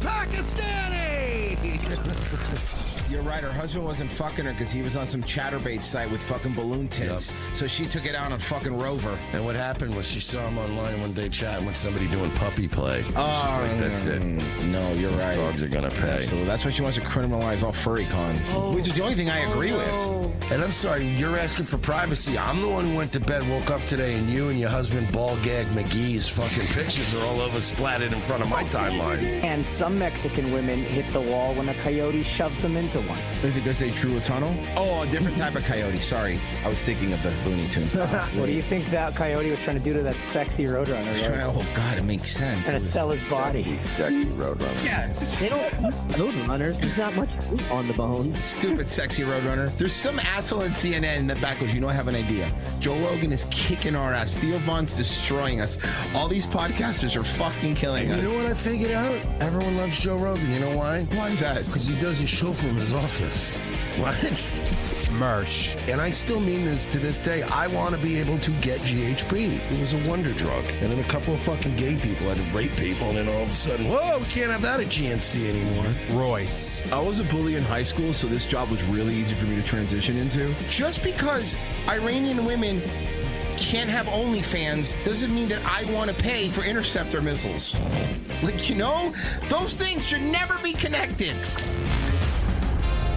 Pakistani! You're right. Her husband wasn't fucking her because he was on some chatterbait site with fucking balloon tits. Yep. So she took it out on fucking Rover. And what happened was she saw him online one day chatting with somebody doing puppy play. She's like, that's it. No, you're right. Those dogs are going to pay. So that's why she wants to criminalize all furry cons, which is the only thing I agree with. And I'm sorry, you're asking for privacy. I'm the one who went to bed, woke up today, and you and your husband, Ball Gag McGee's fucking pictures are all over splattered in front of my timeline. And some Mexican women hit the wall when a coyote shoves them into one. Is it because they drew a tunnel? Oh, a different type of coyote. Sorry. I was thinking of the Looney Tunes. What do you think that coyote was trying to do to that sexy roadrunner? Oh, God, it makes sense. Trying to sell his body. Sexy roadrunner. Yes. They don't roadrunners. There's not much meat on the bones. Stupid sexy roadrunner. There's some asshole at CNN in the back goes, I have an idea. Joe Rogan is kicking our ass. Theo Von's destroying us. All these podcasters are fucking killing us. You know what I figured out? Everyone loves Joe Rogan. You know why? Why is that? Because he does his show from his office. What? Mersh. And I still mean this to this day. I want to be able to get GHB. It was a wonder drug. And then a couple of fucking gay people had to rape people, and then all of a sudden, whoa, we can't have that at GNC anymore. Royce. I was a bully in high school, so this job was really easy for me to transition into. Just because Iranian women can't have OnlyFans doesn't mean that I want to pay for interceptor missiles. Those things should never be connected.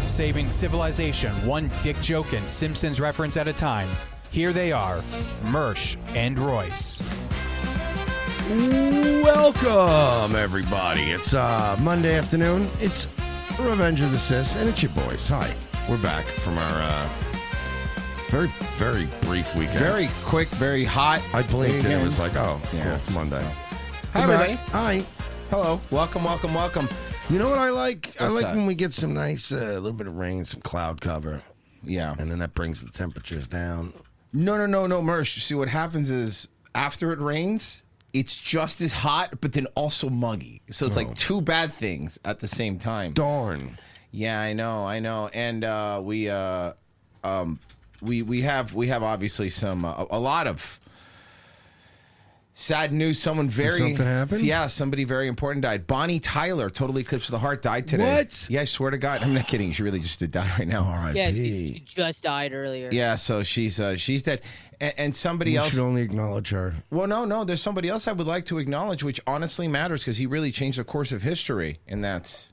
Saving civilization one dick joke and Simpsons reference at a time. Here they are, Mersh and Royce. Welcome, everybody. It's Monday afternoon. It's Revenge of the Sis, and it's your boys. Hi. We're back from our very, very brief weekend. Very quick, very hot. I blinked and it was like, oh, yeah, cool, it's Monday. Hi, everybody. Hi. Hello. Welcome, welcome, welcome. You know what I like? I like that? when we get some nice, little bit of rain, some cloud cover. Yeah. And then that brings the temperatures down. No, Mersh. See, what happens is after it rains, it's just as hot, but then also muggy. So it's like two bad things at the same time. Darn. Yeah, I know. And we have obviously some a lot of sad news. Someone Something happened? Yeah, somebody very important died. Bonnie Tyler, Total Eclipse of the Heart, died today. What? Yeah, I swear to God. I'm not kidding. She really just did die right now. R.I.P. Yeah, she just died earlier. Yeah, so she's dead. And somebody else. You should only acknowledge her. Well, no. There's somebody else I would like to acknowledge, which honestly matters because he really changed the course of history, and that's...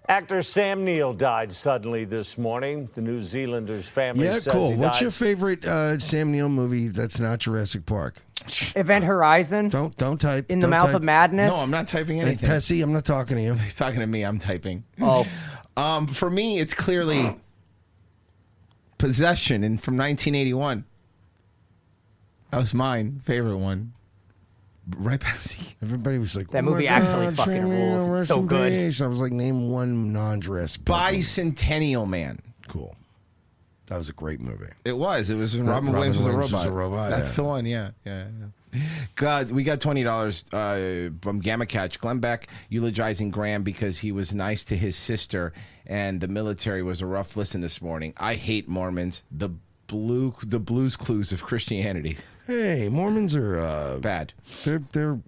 Actor Sam Neill died suddenly this morning. The New Zealander's family says cool. he What's died. your favorite Sam Neill movie that's not Jurassic Park? Event Horizon. Don't type. In the Mouth of Madness. No, I'm not typing anything. Hey, Pessy, I'm not talking to you. He's talking to me. I'm typing. Oh. For me, it's clearly Possession from 1981. That was mine favorite one. Right, Pessy. Everybody was like, That oh movie my actually God, fucking Sam Neill, rules. It's rest so in good. peace. I was like, name one non-Jurassic Park movie. Bicentennial Man. Cool. That was a great movie. It was when Robin Williams was a robot. That's yeah. the one, yeah. God, we got $20 from Gamma Catch. Glenn Beck eulogizing Graham because he was nice to his sister, and the military was a rough listen this morning. I hate Mormons. The Blues Clues of Christianity. Hey, Mormons are bad. They're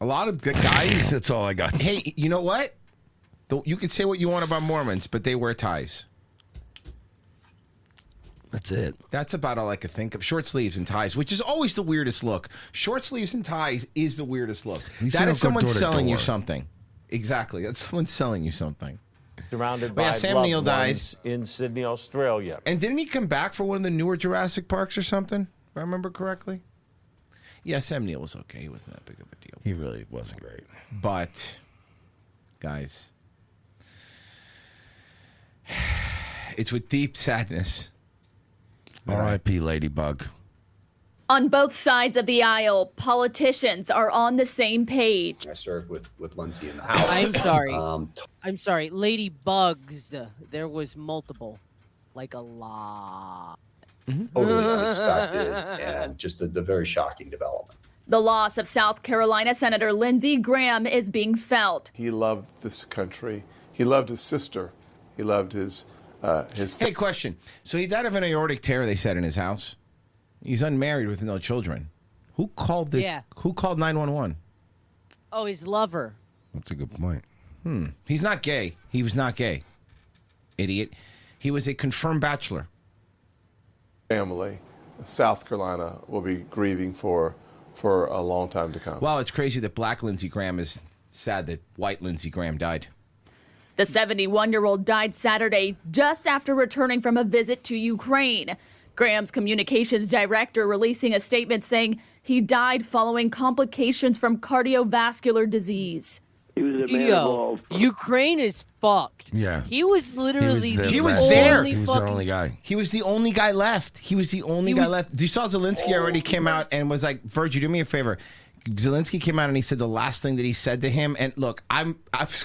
a lot of good guys. That's all I got. Hey, you know what? You can say what you want about Mormons, but they wear ties. That's it. That's about all I could think of. Short sleeves and ties, which is always the weirdest look. Short sleeves and ties is the weirdest look. That is someone selling you something. Exactly. That's someone selling you something. Surrounded by Sam Neill died in Sydney, Australia. And didn't he come back for one of the newer Jurassic Parks or something, if I remember correctly? Yeah, Sam Neill was okay. He wasn't that big of a deal. He really wasn't great. But, guys, it's with deep sadness. R.I.P. Ladybug. On both sides of the aisle, politicians are on the same page. I served with Lindsay in the House. I'm sorry. Ladybugs, there was multiple. Like a lot. Totally unexpected and just a very shocking development. The loss of South Carolina Senator Lindsey Graham is being felt. He loved this country. He loved his sister. He loved his... Hey, question. So he died of an aortic tear, they said, in his house. He's unmarried with no children. Who called Who called 911? Oh, his lover. That's a good point. He's not gay. He was not gay. Idiot. He was a confirmed bachelor. Family, South Carolina will be grieving for a long time to come. Wow, it's crazy that black Lindsey Graham is sad that white Lindsey Graham died. The 71-year-old died Saturday just after returning from a visit to Ukraine. Graham's communications director releasing a statement saying he died following complications from cardiovascular disease. He was a man of all. Ukraine is fucked. Yeah. He was literally He was there. He was the only guy. He was the only guy left. You saw Zelensky already came out and was like, Virgie, do me a favor. Zelensky came out and he said the last thing that he said to him. And look, I've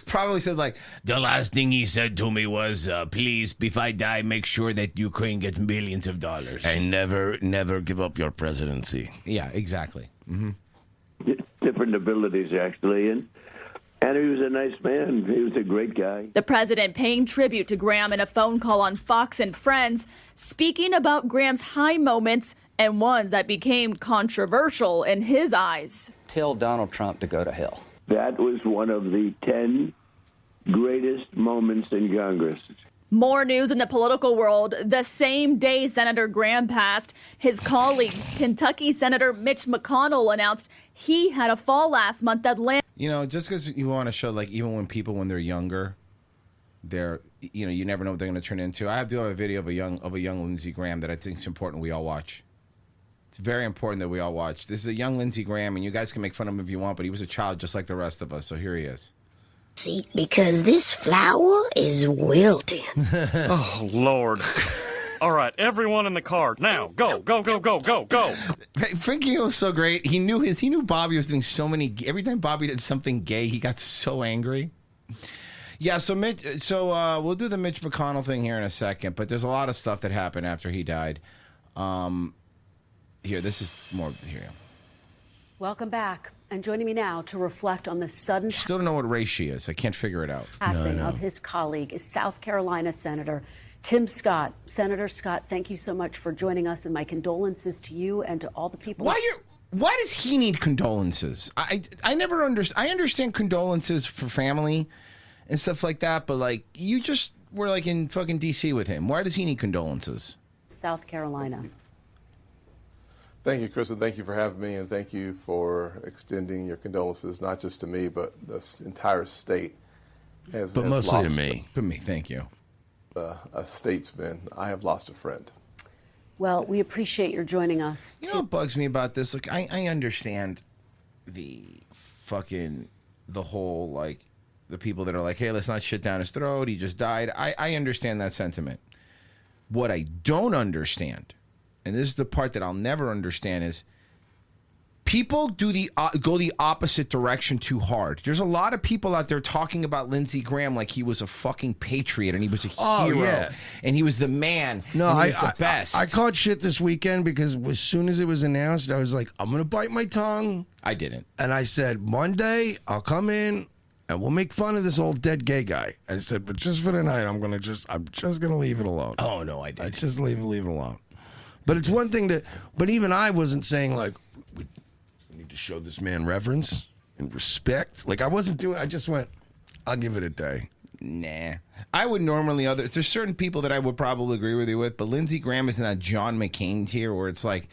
probably said like, the last thing he said to me was, please, if I die, make sure that Ukraine gets millions of dollars. And never give up your presidency. Yeah, exactly. Different abilities, actually. And he was a nice man. He was a great guy. The president paying tribute to Graham in a phone call on Fox and Friends, speaking about Graham's high moments and ones that became controversial in his eyes. Tell Donald Trump to go to hell. That was one of the 10 greatest moments in Congress. More news in the political world. The same day Senator Graham passed, his colleague, Kentucky Senator Mitch McConnell, announced he had a fall last month that landed. You know, just because you want to show, like, even when they're younger, you never know what they're going to turn into. I do have a video of a young Lindsey Graham that I think is important we all watch. It's very important that we all watch. This is a young Lindsey Graham, and you guys can make fun of him if you want, but he was a child just like the rest of us, so here he is. See, because this flower is wilting. Oh, Lord. All right, everyone in the car, now, go. Frankie was so great. He knew Bobby was doing so many. Every time Bobby did something gay, he got so angry. Yeah, so we'll do the Mitch McConnell thing here in a second, but there's a lot of stuff that happened after he died. Here, this is more here. Welcome back. And joining me now to reflect on the sudden Still don't know what race she is. I can't figure it out. passing of his colleague is South Carolina Senator Tim Scott. Senator Scott, thank you so much for joining us, and my condolences to you and to all the people. Why does he need condolences? I never understand. I understand condolences for family and stuff like that, but like you just were like in fucking DC with him. Why does he need condolences? South Carolina. Thank you, Kristen. Thank you for having me, and thank you for extending your condolences, not just to me, but the entire state. But mostly to me. To me, thank you. A statesman. I have lost a friend. Well, we appreciate your joining us. You know what bugs me about this? Look, I understand the whole, like, the people that are like, hey, let's not shit down his throat. He just died. I understand that sentiment. What I don't understand, and this is the part that I'll never understand, is people go the opposite direction too hard. There's a lot of people out there talking about Lindsey Graham like he was a fucking patriot and he was a hero and he was the man. No, and he was the best. I caught shit this weekend because as soon as it was announced, I was like, I'm going to bite my tongue. I didn't. And I said, Monday, I'll come in and we'll make fun of this old dead gay guy. I said, but just for tonight, I'm just going to leave it alone. Oh, no, I didn't. I just leave it alone. But it's one thing but even I wasn't saying like, we need to show this man reverence and respect. Like I just went, I'll give it a day. Nah. I would normally there's certain people that I would probably agree with you with, but Lindsey Graham is in that John McCain tier where it's like,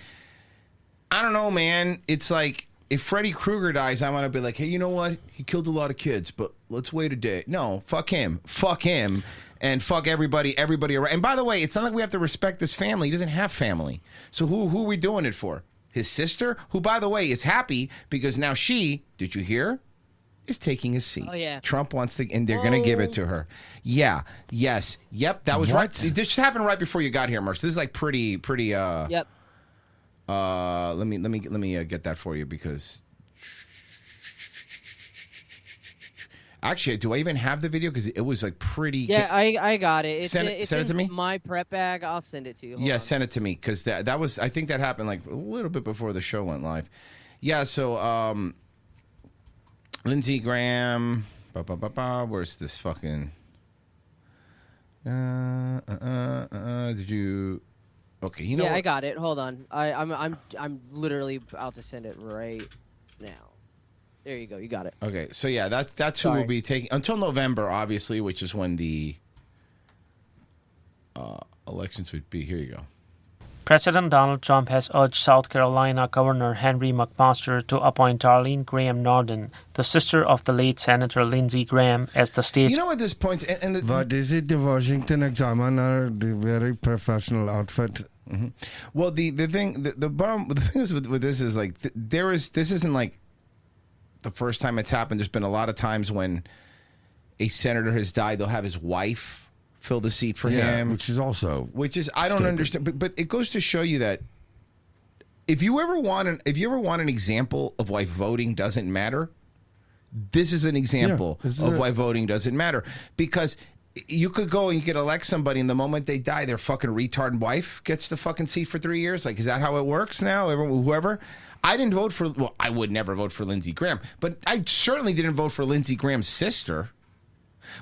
I don't know, man. It's like, if Freddy Krueger dies, I want to be like, hey, you know what? He killed a lot of kids, but let's wait a day. No, fuck him. And fuck everybody around. And by the way, it's not like we have to respect this family. He doesn't have family. So who are we doing it for? His sister, who, by the way, is happy because now she, did you hear, is taking his seat. Oh, yeah. Trump wants to, and they're going to give it to her. Yeah. Yes. Yep. That was right. This just happened right before you got here, Merch. This is like pretty. Yep. Let me get that for you because. Actually, do I even have the video? Because it was like pretty. Yeah, I got it. Send it to me. My prep bag. I'll send it to you. Hold on. Send it to me because that was. I think that happened like a little bit before the show went live. Yeah. So, Lindsey Graham. Where's this fucking? Did you? Okay, you know. Yeah, what? I got it. Hold on. I'm literally about to send it right now. There you go. You got it. Okay, so yeah, that's who Sorry. we'll be taking until November, obviously, which is when the elections would be. Here you go. President Donald Trump has urged South Carolina Governor Henry McMaster to appoint Darlene Graham Norden, the sister of the late Senator Lindsey Graham, as the state's... You know at this point, What is it, the Washington Examiner, the very professional outfit? Mm-hmm. Well, the thing is with this is like this isn't like the first time it's happened. There's been a lot of times when a senator has died, they'll have his wife fill the seat for him, which is I don't understand, but it goes to show you that if you ever want an example of why voting doesn't matter, this is an example of why voting doesn't matter, because you could go and you could elect somebody, and the moment they die, their fucking retarded wife gets the fucking seat for 3 years. Like, is that how it works now? Whoever. I didn't vote for. Well, I would never vote for Lindsey Graham, but I certainly didn't vote for Lindsey Graham's sister.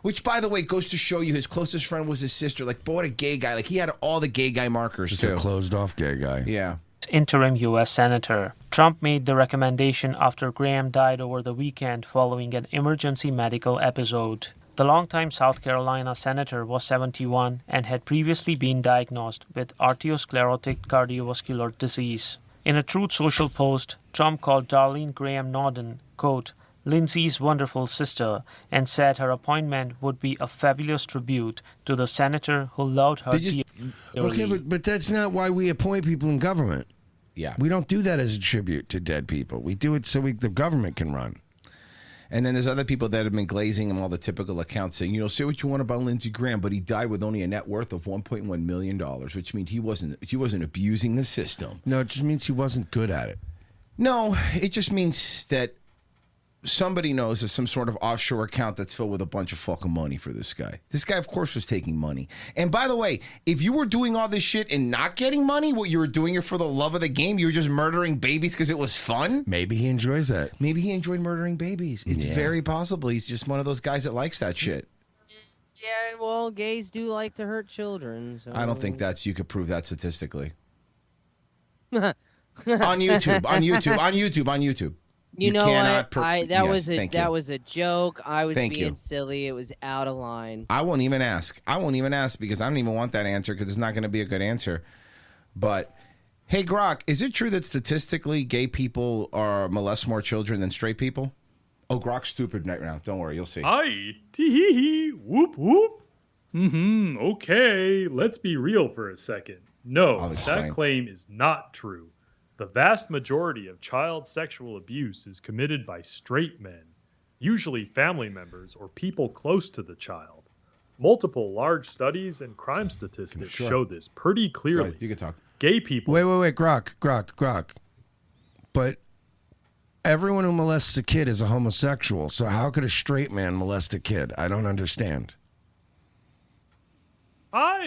Which, by the way, goes to show you his closest friend was his sister. Like, boy, what a gay guy. Like, he had all the gay guy markers, Just too. a closed-off gay guy. Yeah. interim U.S. Senator. Trump made the recommendation after Graham died over the weekend following an emergency medical episode. The longtime South Carolina senator was 71 and had previously been diagnosed with arteriosclerotic cardiovascular disease. In a Truth Social post, Trump called Darlene Graham Norden, quote, Lindsey's wonderful sister, and said her appointment would be a fabulous tribute to the senator who loved her dearly. Okay, but that's not why we appoint people in government. Yeah. We don't do that as a tribute to dead people. We do it so the government can run. And then there's other people that have been glazing him all the typical accounts saying, say what you want about Lindsey Graham, but he died with only a net worth of $1.1 million, which means he wasn't abusing the system. No, it just means he wasn't good at it. No, it just means that somebody knows there's some sort of offshore account that's filled with a bunch of fucking money for this guy. This guy, of course, was taking money. And by the way, if you were doing all this shit and not getting money, what you were doing it for the love of the game, you were just murdering babies because it was fun? Maybe he enjoys that. Maybe he enjoyed murdering babies. It's very possible. He's just one of those guys that likes that shit. Yeah, well, gays do like to hurt children. So. I don't think you could prove that statistically. On YouTube. You know cannot what? That was a joke. I was being silly. It was out of line. I won't even ask because I don't even want that answer because it's not going to be a good answer. But hey, Grok, is it true that statistically gay people molest more children than straight people? Oh, Grok's stupid right now. Don't worry, you'll see. Hi, tee-hee-hee, whoop whoop. Okay, let's be real for a second. No, that claim is not true. The vast majority of child sexual abuse is committed by straight men, usually family members or people close to the child. Multiple large studies and crime statistics show this pretty clearly. Right, you can talk. Gay people... Wait, Grok. But everyone who molests a kid is a homosexual, so how could a straight man molest a kid? I don't understand. Hi,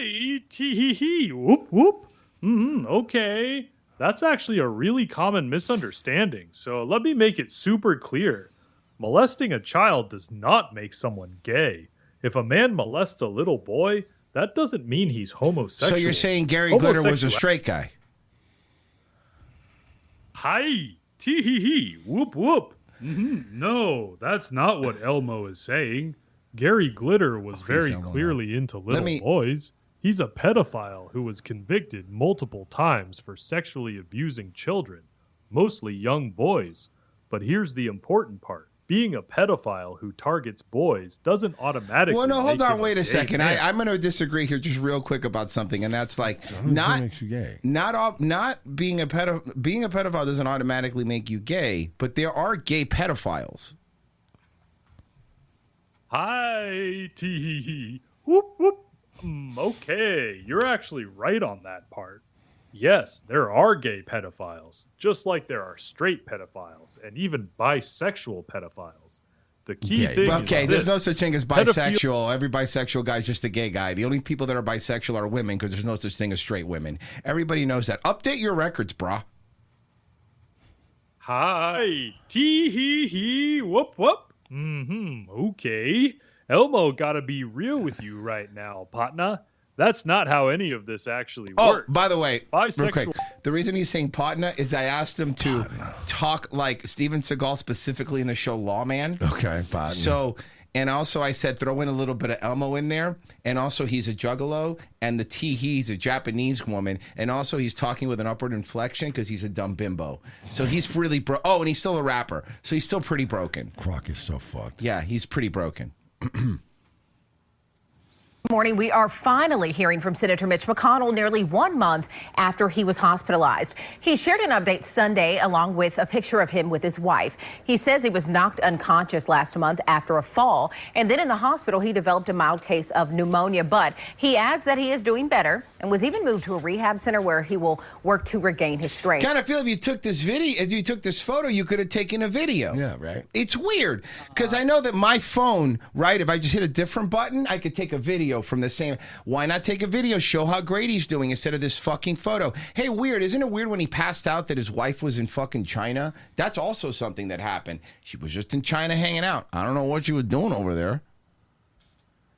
tee-hee-hee, whoop whoop. Okay. That's actually a really common misunderstanding, so let me make it super clear. Molesting a child does not make someone gay. If a man molests a little boy, that doesn't mean he's homosexual. So you're saying Gary Glitter was a straight guy? Hi, tee-hee-hee, whoop whoop. No, that's not what Elmo is saying. Gary Glitter was very clearly into little boys. He's a pedophile who was convicted multiple times for sexually abusing children, mostly young boys. But here's the important part. Being a pedophile who targets boys doesn't automatically Well, no, hold on, wait a gay second. man. I'm going to disagree here just real quick about something, and that's like not being a pedophile doesn't automatically make you gay, but there are gay pedophiles. Hi, tee-hee-hee, whoop whoop. Okay, you're actually right on that part. Yes, there are gay pedophiles, just like there are straight pedophiles and even bisexual pedophiles. The key thing is there's no such thing as bisexual. Every bisexual guy is just a gay guy. The only people that are bisexual are women because there's no such thing as straight women. Everybody knows that. Update your records, brah. Hi, tee-hee-hee, whoop whoop. Okay. Elmo gotta be real with you right now, partner. That's not how any of this actually Oh, works. by the way, real quick, Bisexual. the reason he's saying partner is I asked him to talk like Steven Seagal, specifically in the show Lawman. Okay, partner. So, and also I said throw in a little bit of Elmo in there, and also he's a juggalo, and the he's a Japanese woman, and also he's talking with an upward inflection because he's a dumb bimbo. So he's really and he's still a rapper, so he's still pretty broken. Croc is so fucked. Yeah, he's pretty broken. Morning, we are finally hearing from Senator Mitch McConnell nearly 1 month after he was hospitalized. He shared an update Sunday along with a picture of him with his wife. He says he was knocked unconscious last month after a fall, and then in the hospital he developed a mild case of pneumonia, but he adds that he is doing better and was even moved to a rehab center where he will work to regain his strength. Kind of feel if you took this photo, you could have taken a video. Yeah, right. It's weird because I know that my phone, right, if I just hit a different button, I could take a video from the same. Why not take a video, show how great he's doing instead of this fucking photo? Hey, weird. Isn't it weird when he passed out that his wife was in fucking China? That's also something that happened. She was just in China hanging out. I don't know what she was doing over there.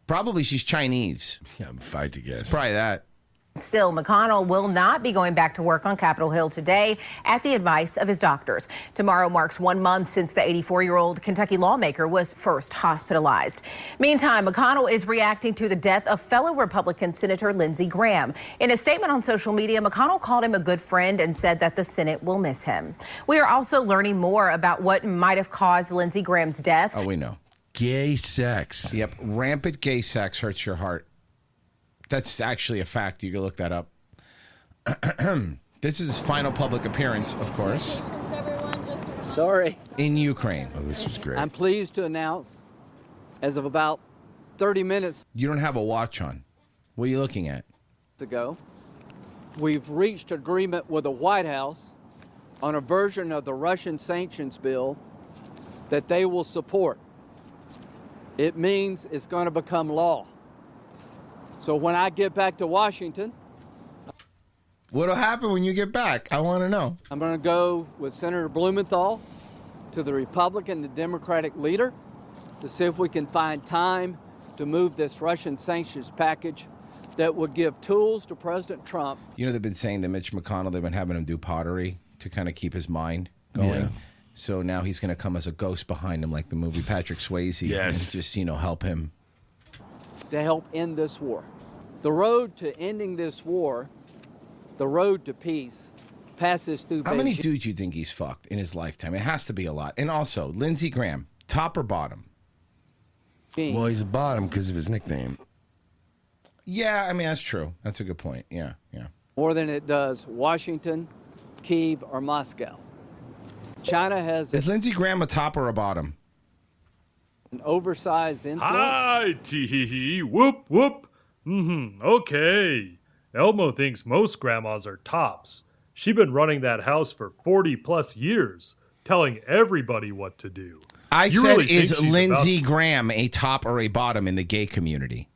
Probably she's Chinese. Yeah, I'm fine to guess. It's probably that. Still, McConnell will not be going back to work on Capitol Hill today at the advice of his doctors. Tomorrow marks 1 month since the 84-year-old Kentucky lawmaker was first hospitalized. Meantime, McConnell is reacting to the death of fellow Republican Senator Lindsey Graham. In a statement on social media, McConnell called him a good friend and said that the Senate will miss him. We are also learning more about what might have caused Lindsey Graham's death. Oh, we know. Gay sex. Yep. Rampant gay sex hurts your heart. That's actually a fact. You can look that up. This is his final public appearance, of course. Sorry. In Ukraine. Oh, this was great. I'm pleased to announce, as of about 30 minutes You don't have a watch on. What are you looking at? ago, we've reached agreement with the White House on a version of the Russian sanctions bill that they will support. It means it's going to become law. So when I get back to Washington, What'll happen when you get back? I want to know. I'm going to go with Senator Blumenthal to the Republican and Democratic leader to see if we can find time to move this Russian sanctions package that would give tools to President Trump. You know, they've been saying that Mitch McConnell, they've been having him do pottery to kind of keep his mind going. Yeah. So now he's going to come as a ghost behind him, like the movie Patrick Swayze. Yes. And just, help him. To help end this war. The road to ending this war, the road to peace, passes through How many Beijing. dudes you think he's fucked in his lifetime? It has to be a lot. And also, Lindsey Graham, top or bottom? Well, he's a bottom because of his nickname. Yeah, I mean, that's true. That's a good point. Yeah. More than it does Washington, Kyiv, or Moscow. China has Is Lindsey Graham a top or a bottom? an oversized influence. Hi, tee-hee-hee, whoop, whoop. Okay. Elmo thinks most grandmas are tops. She been running that house for 40-plus years, telling everybody what to do. I You said, really think is she's Lindsey about- Graham a top or a bottom in the gay community?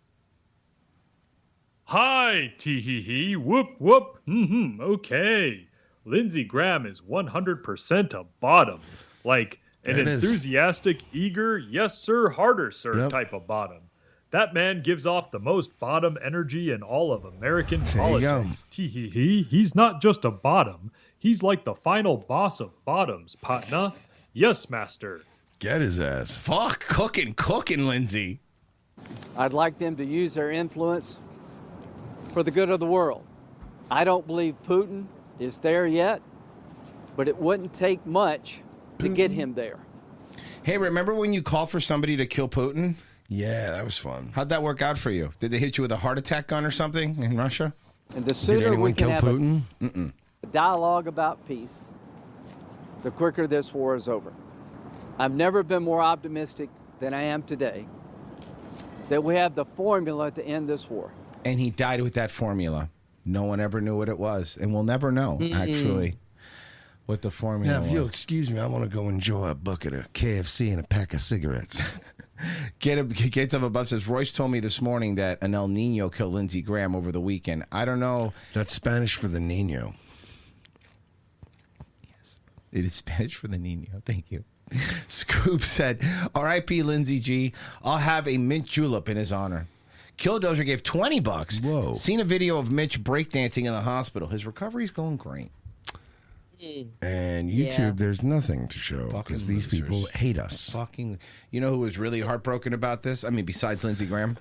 Hi, tee-hee-hee, whoop, whoop. Okay. Lindsey Graham is 100% a bottom. Like an There it is. enthusiastic, eager, yes sir, harder sir Yep. type of bottom. That man gives off the most bottom energy in all of American There you go. politics. Tee-hee-hee, he's not just a bottom. He's like the final boss of bottoms, Patna. Yes, master. Get his ass. Fuck, cooking, Lindsey. I'd like them to use their influence for the good of the world. I don't believe Putin is there yet, but it wouldn't take much to get him there. Hey, remember when you called for somebody to kill Putin? Yeah, that was fun. How'd that work out for you? Did they hit you with a heart attack gun or something in Russia? And the sooner we can have Mm-mm. a dialogue about peace, the quicker this war is over. I've never been more optimistic than I am today that we have the formula to end this war. And he died with that formula. No one ever knew what it was, and we'll never know, actually, what the formula Yeah, if you'll was. excuse me, I want to go enjoy a bucket of KFC and a pack of cigarettes. Gates Up Above says, Royce told me this morning that an El Nino killed Lindsey Graham over the weekend. I don't know. That's Spanish for the Nino. Yes, it is Spanish for the Nino. Thank you. Scoop said, R.I.P. Lindsey G. I'll have a mint julep in his honor. Killdozer gave $20. Whoa. Seen a video of Mitch breakdancing in the hospital. His recovery's going great. And YouTube, there's nothing to show because these people hate us. Fucking, you know who was really heartbroken about this? I mean, besides Lindsey Graham.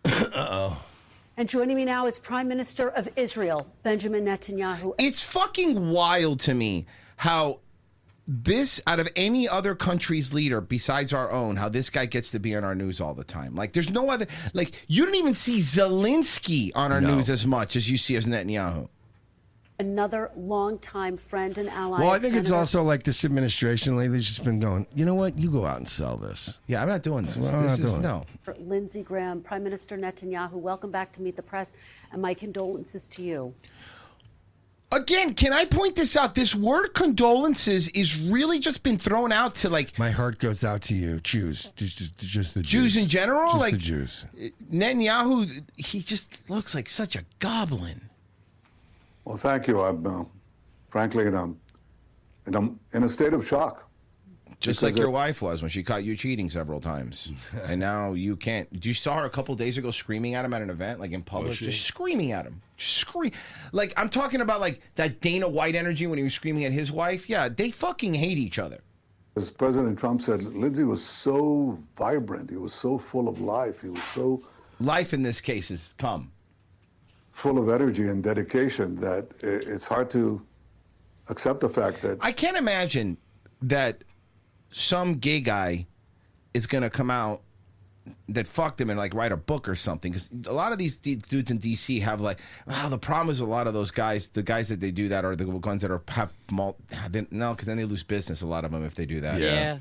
And joining me now is Prime Minister of Israel, Benjamin Netanyahu. It's fucking wild to me how this, out of any other country's leader besides our own, how this guy gets to be on our news all the time. Like, there's no other, like, you don't even see Zelensky on our news as much as you see as Netanyahu. Another longtime friend and ally. Well, I think it's also like this administration lately has just been going, you know what? You go out and sell this. Yeah, I'm not doing this. Well, I'm not doing it. No. Lindsey Graham, Prime Minister Netanyahu, welcome back to Meet the Press, and my condolences to you. Again, can I point this out? This word condolences is really just been thrown out to like... My heart goes out to you, Jews. Just the Jews in general? Just like the Jews. Netanyahu, he just looks like such a goblin. Well, thank you. I'm frankly, I'm in a state of shock. Just like your wife was when she caught you cheating several times, and now you can't. You saw her a couple days ago screaming at him at an event, like in public, just screaming at him, Like I'm talking about, like that Dana White energy when he was screaming at his wife. Yeah, they fucking hate each other. As President Trump said, Lindsey was so vibrant. He was so full of life. He was so life in this case is full of energy and dedication that it's hard to accept the fact that I can't imagine that some gay guy is going to come out that fucked him and like write a book or something. Because a lot of these dudes in DC have like, wow, the problem is a lot of those guys, the guys that they do that are the ones that because then they lose business, a lot of them, if they do that.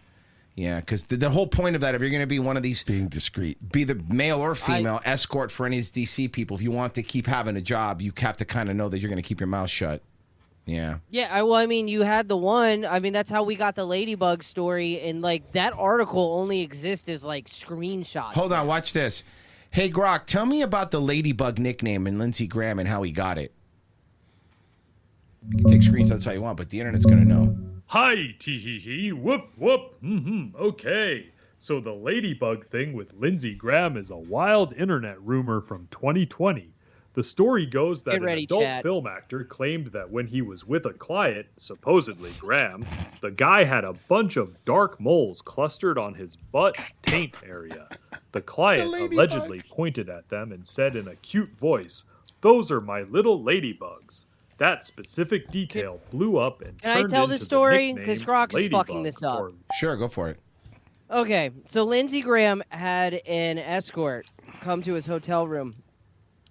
Yeah, because the whole point of that, if you're going to be one of these... Being discreet. Be the male or female escort for any of these DC people, if you want to keep having a job, you have to kind of know that you're going to keep your mouth shut. Yeah. Yeah, well, I mean, you had the one. I mean, that's how we got the Ladybug story, and, like, that article only exists as, like, screenshots. Hold on, watch this. Hey, Grok, tell me about the Ladybug nickname and Lindsey Graham and how he got it. You can take screenshots how you want, but the internet's going to know. Hi, tee-hee-hee, whoop, whoop, okay. So the Ladybug thing with Lindsey Graham is a wild internet rumor from 2020. The story goes that an adult film actor claimed that when he was with a client, supposedly Graham, the guy had a bunch of dark moles clustered on his butt taint area. The client allegedly pointed at them and said in a cute voice, "Those are my little ladybugs." That specific detail blew up and Can I tell this story? Because Grok is fucking this up. Sure, go for it. Okay, so Lindsey Graham had an escort come to his hotel room,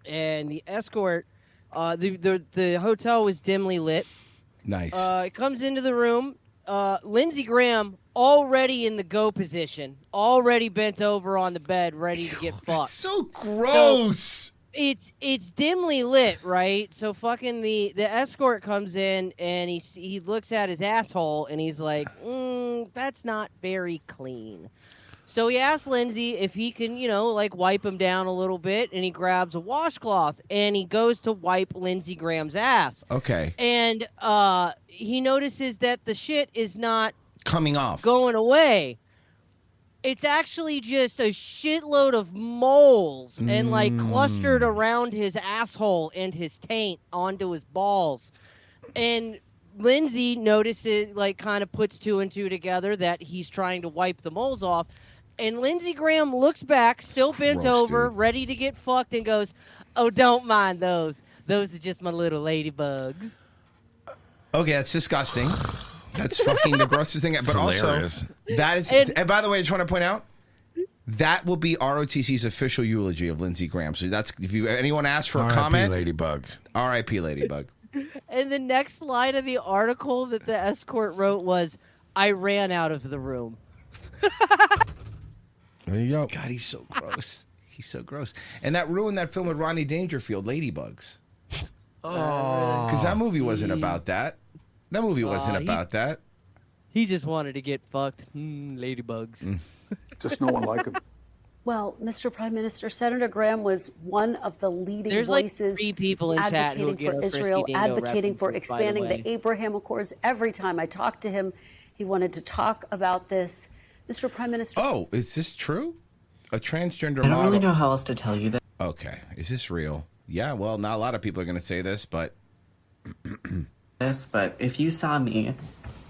and the escort, the hotel was dimly lit. Nice. It comes into the room. Lindsey Graham already in the go position, already bent over on the bed, ready to get fucked. That's so gross. So, it's dimly lit, right? So fucking the escort comes in and he looks at his asshole and he's like, that's not very clean. So he asks Lindsey if he can, like wipe him down a little bit, and he grabs a washcloth and he goes to wipe Lindsey Graham's ass. Okay. And he notices that the shit is not coming off, going away. It's actually just a shitload of moles and like clustered around his asshole and his taint onto his balls. And Lindsey notices, like, kind of puts two and two together that he's trying to wipe the moles off. And Lindsey Graham looks back, still bent over, ready to get fucked, and goes, "Oh, don't mind those. Those are just my little ladybugs." Okay, that's disgusting. That's fucking the grossest thing. But hilarious. Also, that is. And by the way, I just want to point out that will be ROTC's official eulogy of Lindsey Graham. So that's if anyone asks for a comment, Ladybug. R.I.P. Ladybug. And the next line of the article that the escort wrote was, "I ran out of the room." There you go. God, he's so gross. He's so gross. And that ruined that film with Rodney Dangerfield, Ladybugs. Oh, because that movie wasn't about that. That movie wasn't about that. He just wanted to get fucked. Ladybugs. Just no one like him. Well, Mr. Prime Minister, Senator Graham was one of the leading There's voices like 3 people in chat who advocating for Israel, advocating for expanding the Abraham Accords. Every time I talked to him, he wanted to talk about this. Mr. Prime Minister. Oh, is this true? A transgender I don't model. really know how else to tell you that. Okay, is this real? Yeah, well, not a lot of people are going to say this, but... But if you saw me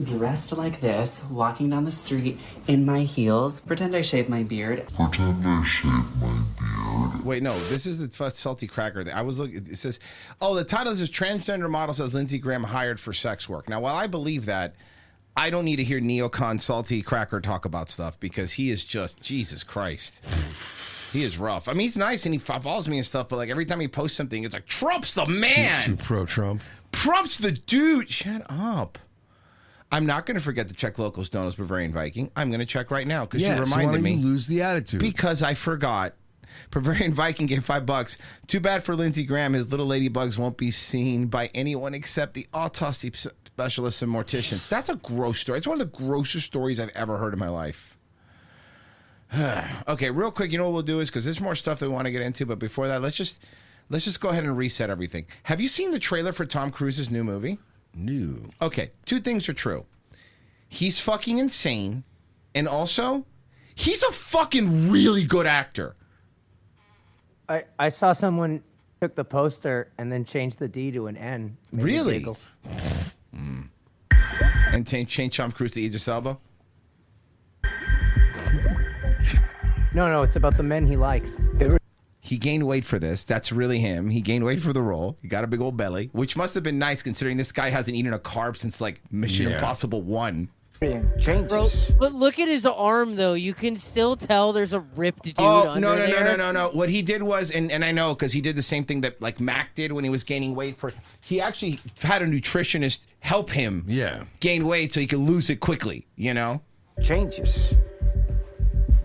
dressed like this, walking down the street in my heels, pretend I shaved my beard. Wait, no, this is the salty cracker thing. I was looking, it says, oh, the title is transgender model says Lindsey Graham hired for sex work. Now, while I believe that, I don't need to hear neocon salty cracker talk about stuff because he is just, Jesus Christ. He is rough. I mean, he's nice and he follows me and stuff, but like every time he posts something, it's like, Trump's the man. Too pro-Trump. Trump's the dude. Shut up. I'm not going to forget to check locals donuts Bavarian Viking. I'm going to check right now because you reminded me. You lose the attitude? Because I forgot. Bavarian Viking gave $5. Too bad for Lindsey Graham. His little ladybugs won't be seen by anyone except the autopsy specialists and morticians. That's a gross story. It's one of the grossest stories I've ever heard in my life. Okay, real quick, you know what we'll do is because there's more stuff that we want to get into, but before that, let's just go ahead and reset everything. Have you seen the trailer for Tom Cruise's new movie? No. Okay, two things are true. He's fucking insane, and also, he's a fucking really good actor. I saw someone took the poster and then changed the D to an N. Made me Really? giggle. And change Tom Cruise to Idris Elba? No, it's about the men he likes. He gained weight for this. That's really him. He gained weight for the role. He got a big old belly, which must have been nice considering this guy hasn't eaten a carb since like Mission Impossible 1. Bro, but look at his arm though. You can still tell there's a ripped dude under there. No. What he did was, and I know because he did the same thing that like Mac did when he was gaining weight he actually had a nutritionist help him gain weight so he could lose it quickly, you know? Changes.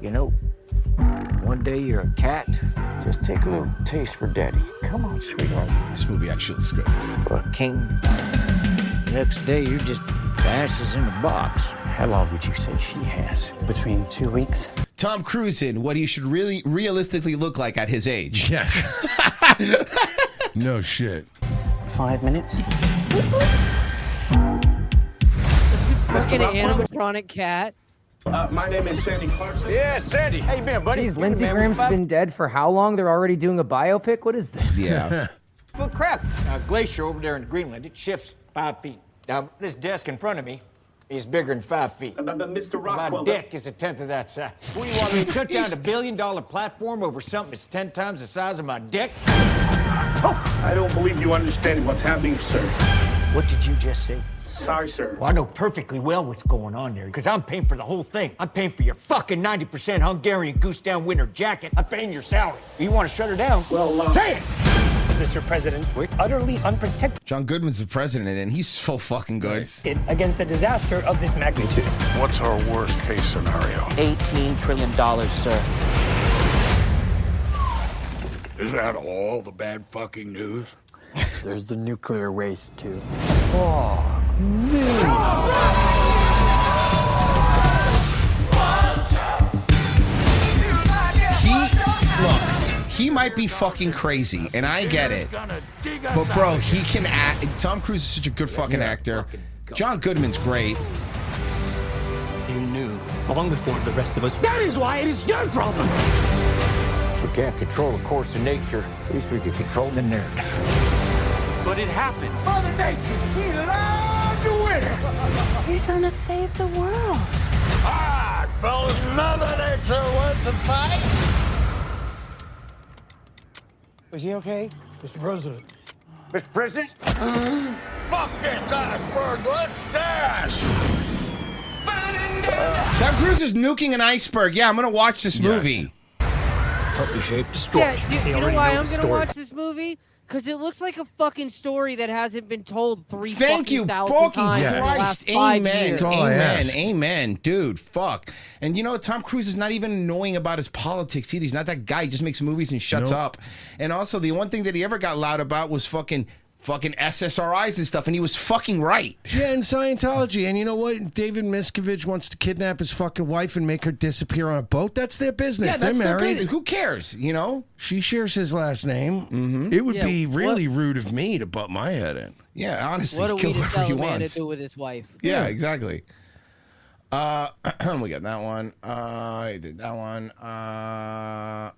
You know, one day you're a cat. Just take a little taste for daddy. Come on, sweetheart. This movie actually looks good. Or a king. Next day you're just ashes in a box. How long would you say she has? Between 2 weeks. Tom Cruise in what he should really realistically look like at his age. Yes. No shit. 5 minutes. Fucking animatronic cat. My name is Sandy Clarkson. Yeah, Sandy. How you been, buddy? Jeez, Lindsey Graham's been dead for how long? They're already doing a biopic? What is this? Yeah. Well, crap. Glacier over there in Greenland, it shifts 5 feet. Now, this desk in front of me is bigger than 5 feet. Mr. Rockwell. My dick is a tenth of that size. What do you want me to cut down a $1 billion platform over something that's 10 times the size of my dick? Oh, I don't believe you understand what's happening, sir. What did you just say? Sorry, sir. Well, I know perfectly well what's going on there, because I'm paying for the whole thing. I'm paying for your fucking 90% Hungarian goose down winter jacket. I'm paying your salary. You want to shut her down? Well, say it! Mr. President, we're utterly unprotected John Goodman's the president, and he's so fucking good. against a disaster of this magnitude. What's our worst case scenario? $18 trillion, sir. Is that all the bad fucking news? There's the nuclear waste, too. He might be fucking crazy, and I get it. But bro, he can act. Tom Cruise is such a good fucking actor. John Goodman's great. You knew, long before the rest of us. That is why it is your problem! If we can't control the course of nature, at least we can control the narrative. But it happened. Mother Nature, she loved to win. You're gonna save the world. All right, fellas, Mother Nature wants to fight. Is he okay? Mr. President. Mr. President? Fuck this iceberg, let's dance! Tom Cruise is nuking an iceberg. Yeah, I'm gonna watch this movie. Puppy-shaped story. Yeah, you know why I'm gonna watch this movie? Because it looks like a fucking story that hasn't been told Thank you, thousand times in the last 5 years. Amen, dude. Fuck. And you know, Tom Cruise is not even annoying about his politics either. He's not that guy. He just makes movies and shuts up. And also, the one thing that he ever got loud about was fucking SSRIs and stuff, and he was fucking right. Yeah, and Scientology. And you know what? David Miscavige wants to kidnap his fucking wife and make her disappear on a boat. That's their business. Yeah, They're that's their married. business. Who cares, you know? She shares his last name. It would be really rude of me to butt my head in. Yeah, honestly, What are kill we to whoever tell he a man to wants. do with his wife? Yeah, exactly. We got that one. I did that one.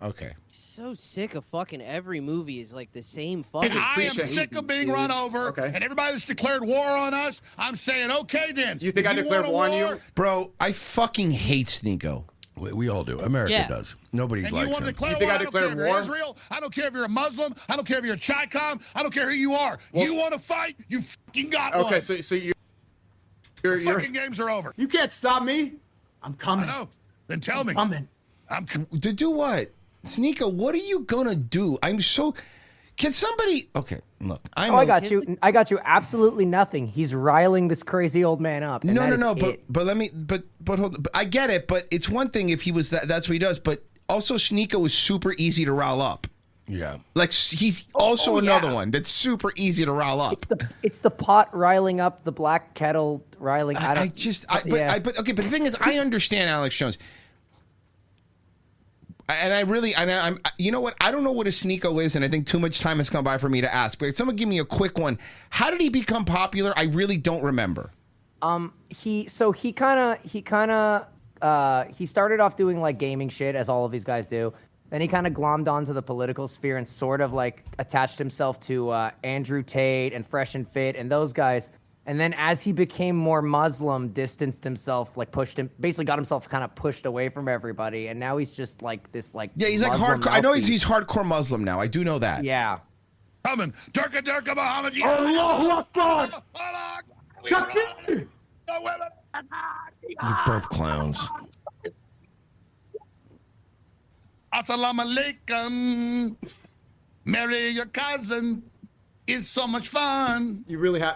Okay. so sick of fucking every movie is like the same fucking. And I am sick of being run over. Okay. And everybody that's declared war on us, I'm saying, okay then. You think I declared war on you? Bro, I fucking hate Sneeko. We all do. America does. Nobody And likes you want to him. declare You think war? I declared don't care war? If you're Israel. I don't care if you're a Muslim. I don't care if you're a Chi-Com. I don't care who you are. You want to fight? You fucking got one. Okay, so your fucking games are over. You can't stop me. I'm coming. I know. Then tell me. Coming. To do what? Sneeko, what are you gonna do? I'm so. Can somebody? Okay, look. I got you. I got you. Absolutely nothing. He's riling this crazy old man up. and that is it. But let me. But hold. But I get it. But it's one thing if he was that. That's what he does. But also, Sneeko is super easy to rile up. Yeah. Like he's also another one that's super easy to rile up. It's the pot riling up, the black kettle riling. But the thing is, I understand Alex Jones. And I'm, you know what? I don't know what a Sneeko is, and I think too much time has gone by for me to ask. But someone give me a quick one. How did he become popular? I really don't remember. He started off doing like gaming shit, as all of these guys do. Then he kind of glommed onto the political sphere and sort of like attached himself to Andrew Tate and Fresh and Fit and those guys. And then as he became more Muslim, distanced himself, like pushed him, basically got himself kind of pushed away from everybody. And now he's just like this, like Yeah, he's like Muslim hardcore. I know mouthpiece. he's hardcore Muslim now. I do know that. Yeah. Coming. Durka Muhammad. Allahu Akbar. You're both clowns. Assalamu alaikum. Marry your cousin. It's so much fun. You really have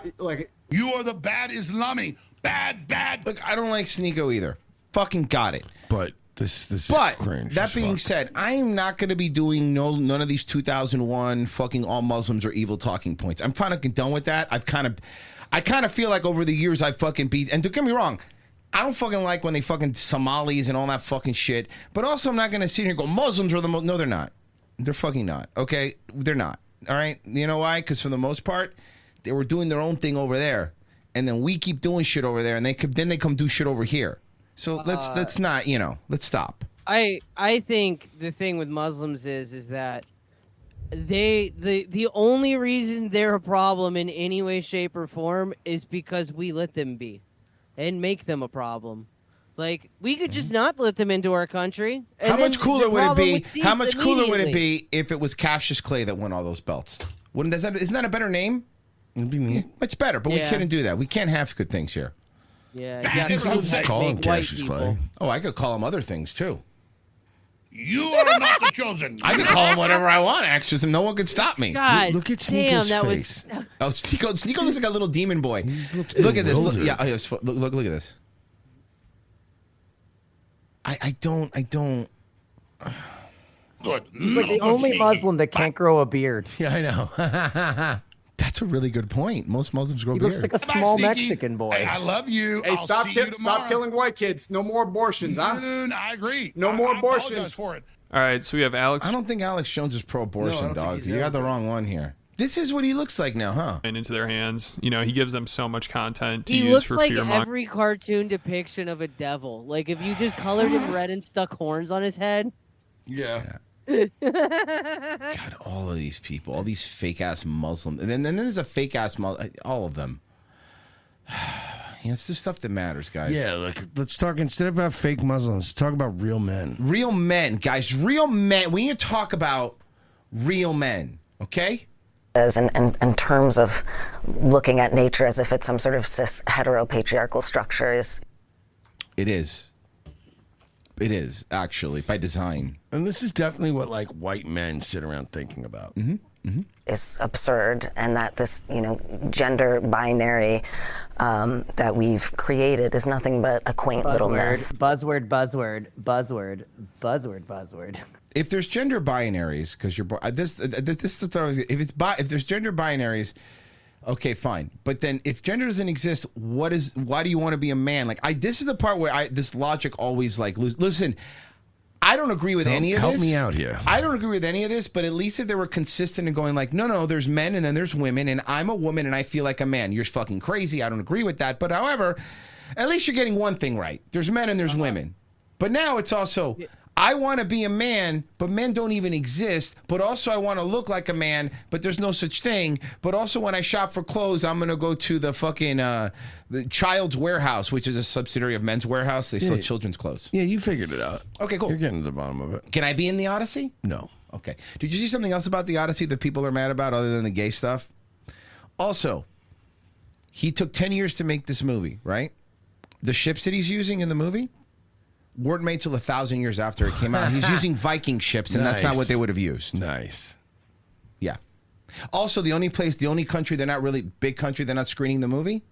You are the bad Islami. Bad. Look, I don't like Sneeko either. Fucking got it. But this is But cringe. that as being fuck. said, I am not going to be doing none of these 2001 fucking all Muslims are evil talking points. I'm fucking done with that. I kind of feel like over the years I've fucking beat. And don't get me wrong, I don't fucking like when they fucking Somalis and all that fucking shit. But also, I'm not going to sit here and go Muslims are the most. No, they're not. They're fucking not. Okay, they're not. All right. You know why? Because for the most part, they were doing their own thing over there, and then we keep doing shit over there, and then they come do shit over here. So let's not, let's stop. I think the thing with Muslims is that the only reason they're a problem in any way, shape, or form is because we let them be, and make them a problem. Like, we could just not let them into our country. And How much cooler would it be? How much cease cooler would it immediately. be if it was Cassius Clay that won all those belts? Isn't that a better name? It'd be me. It's better, but we Yeah. couldn't do that. We can't have good things here. Yeah, Just call him Cassius Clay. Oh, I could call him other things too. You are not the chosen. I could call him whatever I want, actually. No one could stop me. God, Look at damn, Sneeko's that face. was. Oh, Sneeko looks like a little demon boy. Look at this. Look, bewildered. look at this. I don't. Good. He's like the only Muslim that can't grow a beard. Yeah, I know. That's a really good point. Most Muslims grow He beard. looks like a Bye, small Sneaky. Mexican boy. Hey, I love you. Hey, I'll stop see you tomorrow. killing white kids. No more abortions, huh? Dude, I agree. No more I apologize abortions. for it. All right, so we have Alex I don't think Alex Jones is pro-abortion, dog. You got the wrong one here. This is what he looks like now, huh? into their hands. You know, he gives them so much content to He use looks for like fear-mongering. every cartoon depiction of a devil. Like, if you just colored him red and stuck horns on his head. Yeah. God, all of these people, all these fake-ass Muslims. And then there's a fake-ass Muslim. All of them. Yeah, it's the stuff that matters, guys. Yeah, let's talk, instead about fake Muslims, talk about real men. Real men, guys. Real men. We need to talk about real men, okay? In terms of looking at nature as if it's some sort of cis heteropatriarchal structure is. It is. It is, actually, by design. And this is definitely what, white men sit around thinking about. Is absurd, and that this, gender binary that we've created is nothing but a quaint little myth. Buzzword. If there's gender binaries, because this is what I was. If there's gender binaries, okay, fine. But then if gender doesn't exist, why do you want to be a man? This is the part where this logic always listen. I don't agree with any of this. Help me out here. I don't agree with any of this, but at least if they were consistent in going no, there's men and then there's women, and I'm a woman and I feel like a man. You're fucking crazy. I don't agree with that. But however, at least you're getting one thing right. There's men and there's women. But now it's also, I want to be a man, but men don't even exist. But also I want to look like a man, but there's no such thing. But also when I shop for clothes, I'm going to go to the fucking the Child's Warehouse, which is a subsidiary of Men's Warehouse. They sell children's clothes. Yeah, you figured it out. Okay, cool. You're getting to the bottom of it. Can I be in the Odyssey? No. Okay. Did you see something else about the Odyssey that people are mad about other than the gay stuff? Also, he took 10 years to make this movie, right? The ships that he's using in the movie weren't made till 1,000 years after it came out. He's using Viking ships, and that's not what they would have used. Nice. Yeah. Also, the only country, they're not really big country, they're not screening the movie?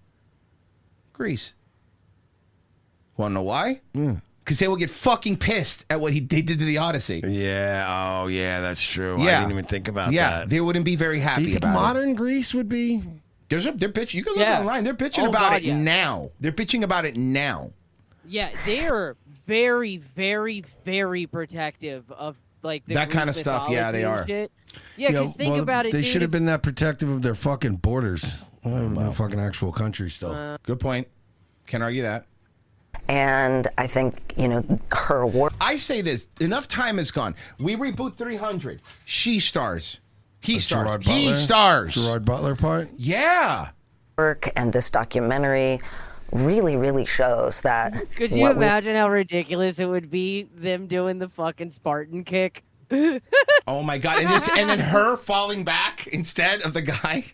Greece. Want to know why? Because they will get fucking pissed at what they did to the Odyssey. Yeah. Oh, yeah, that's true. Yeah. I didn't even think about that. Yeah, they wouldn't be very happy You think about modern Greece would be? They're bitching. You can look online. They're bitching about it now. They're bitching about it now. Yeah, they're very, very, very protective of like the that kind Greek of stuff. Yeah, they are. shit. Yeah, because think about it. They dude, should have been that protective of their fucking borders. Well, fucking actual country still. Good point. Can't argue that. And I think, her work. I say this. Enough time has gone. We reboot 300. She stars. He stars. He stars. Gerard Butler part? Yeah. Work and this documentary really, really shows that. Could you imagine how ridiculous it would be them doing the fucking Spartan kick? Oh my god! And then her falling back instead of the guy.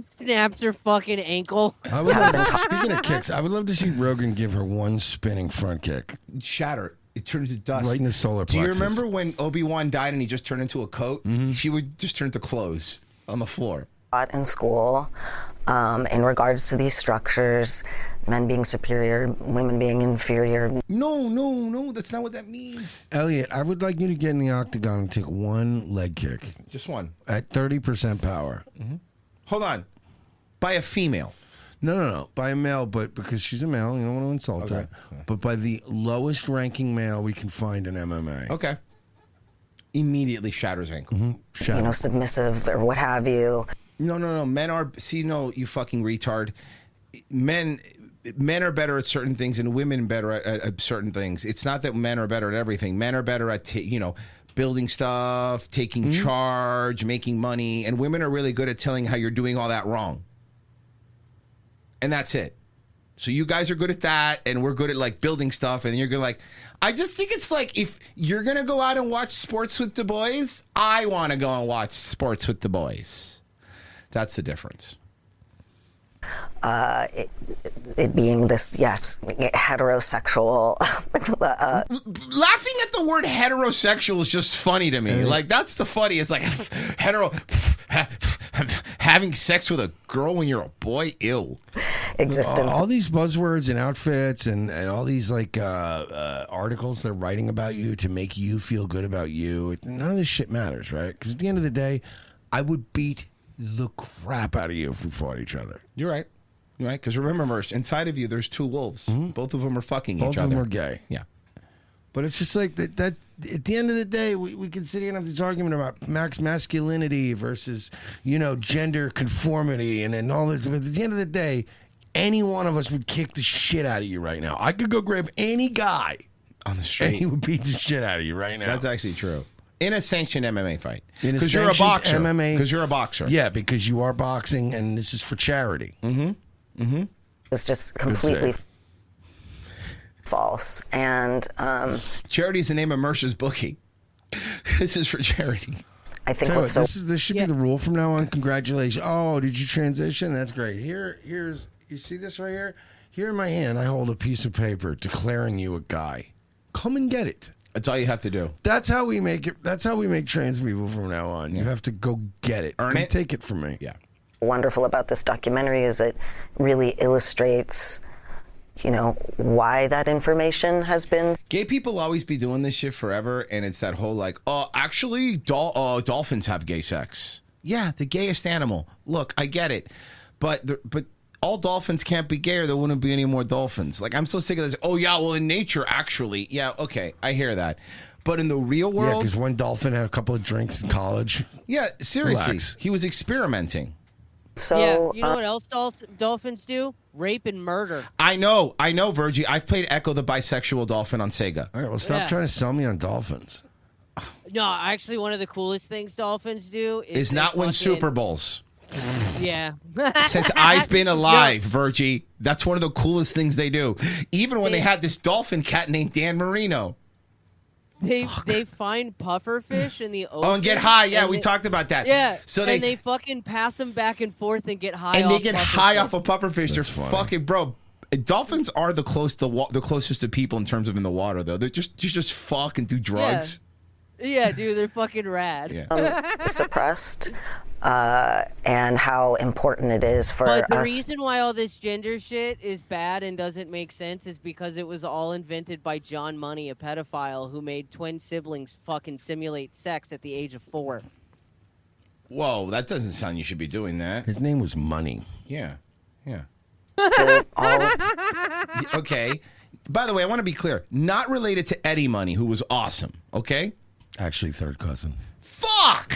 Snaps her fucking ankle. I would love, speaking of kicks, I would love to see Rogan give her one spinning front kick. Shatter. It turned into dust. Right in the solar plexus. Do you remember when Obi-Wan died and he just turned into a coat? She would just turn to clothes on the floor. In school, in regards to these structures, men being superior, women being inferior. No, that's not what that means. Elliot, I would like you to get in the octagon and take one leg kick. Just one. At 30% power. Hold on. By a female. No. By a male, but because she's a male, you don't want to insult her. But by the lowest ranking male we can find in MMA. Okay. Immediately shatters ankle. Submissive or what have you. No. Men are, you fucking retard. Men are better at certain things and women better at certain things. It's not that men are better at everything. Men are better at, building stuff, taking charge, making money. And women are really good at telling how you're doing all that wrong. And that's it. So you guys are good at that, and we're good at building stuff, and you're good I just think it's if you're gonna go out and watch sports with the boys, I want to go and watch sports with the boys. That's the difference. It being this, heterosexual. Laughing at the word heterosexual is just funny to me. That's the funny. It's hetero. Having sex with a girl when you're a boy, ew. Existence. All these buzzwords and outfits and all these articles they're writing about you to make you feel good about you. None of this shit matters, right? Because at the end of the day, I would beat the crap out of you if we fought each other. You're right. Because remember, Mersh, inside of you, there's two wolves. Both of them are fucking each other. Both of them are gay. Yeah. But it's just that at the end of the day, we can sit here and have this argument about masculinity versus, gender conformity and all this. But at the end of the day, any one of us would kick the shit out of you right now. I could go grab any guy on the street and he would beat the shit out of you right now. That's actually true. In a sanctioned MMA fight. Because you're a boxer. MMA. Because you're a boxer. Yeah, because you are boxing and this is for charity. It's just completely false. And charity is the name of Mersh's bookie. This is for charity. I think this should be the rule from now on. Congratulations. Oh, did you transition? That's great. Here's you see this right here? Here in my hand, I hold a piece of paper declaring you a guy. Come and get it. That's all you have to do. That's how we make it. That's how we make trans people from now on. You have to go get it. Earn it. Take it from me. Yeah. Wonderful about this documentary is it really illustrates, why that information has been. Gay people always be doing this shit forever, and it's that whole actually, dolphins have gay sex. Yeah, the gayest animal. Look, I get it, but all dolphins can't be gay, or there wouldn't be any more dolphins. I'm so sick of this. Oh yeah, well in nature, actually, yeah, okay, I hear that, but in the real world, yeah, because one dolphin had a couple of drinks in college. Yeah, seriously, Relax. he was experimenting. So yeah, you know what else dolphins do? Rape and murder. I know, Virgie. I've played Echo the Bisexual Dolphin on Sega. All right, well, stop trying to sell me on dolphins. No, actually, one of the coolest things dolphins do Is they not win fucking- Super Bowls. Yeah. Since I've been alive, Virgie, that's one of the coolest things they do. Even when they had this dolphin cat named Dan Marino. They find pufferfish in the ocean. Oh, and get high. Yeah, and we they- talked about that. Yeah. So and they fucking pass them back and forth and get high. and they off get pufferfish. high off of pufferfish. They're fucking bro. Dolphins are the closest to people in terms of in the water though. They're just fuck and do drugs. Yeah, dude, they're fucking rad. suppressed, and how important it is for But the us. reason why all this gender shit is bad and doesn't make sense is because it was all invented by John Money, a pedophile who made twin siblings fucking simulate sex at the age of 4. Whoa, that doesn't sound you should be doing that. His name was Money. Yeah. Okay. By the way, I want to be clear. Not related to Eddie Money, who was awesome. Okay. Actually, third cousin. Fuck.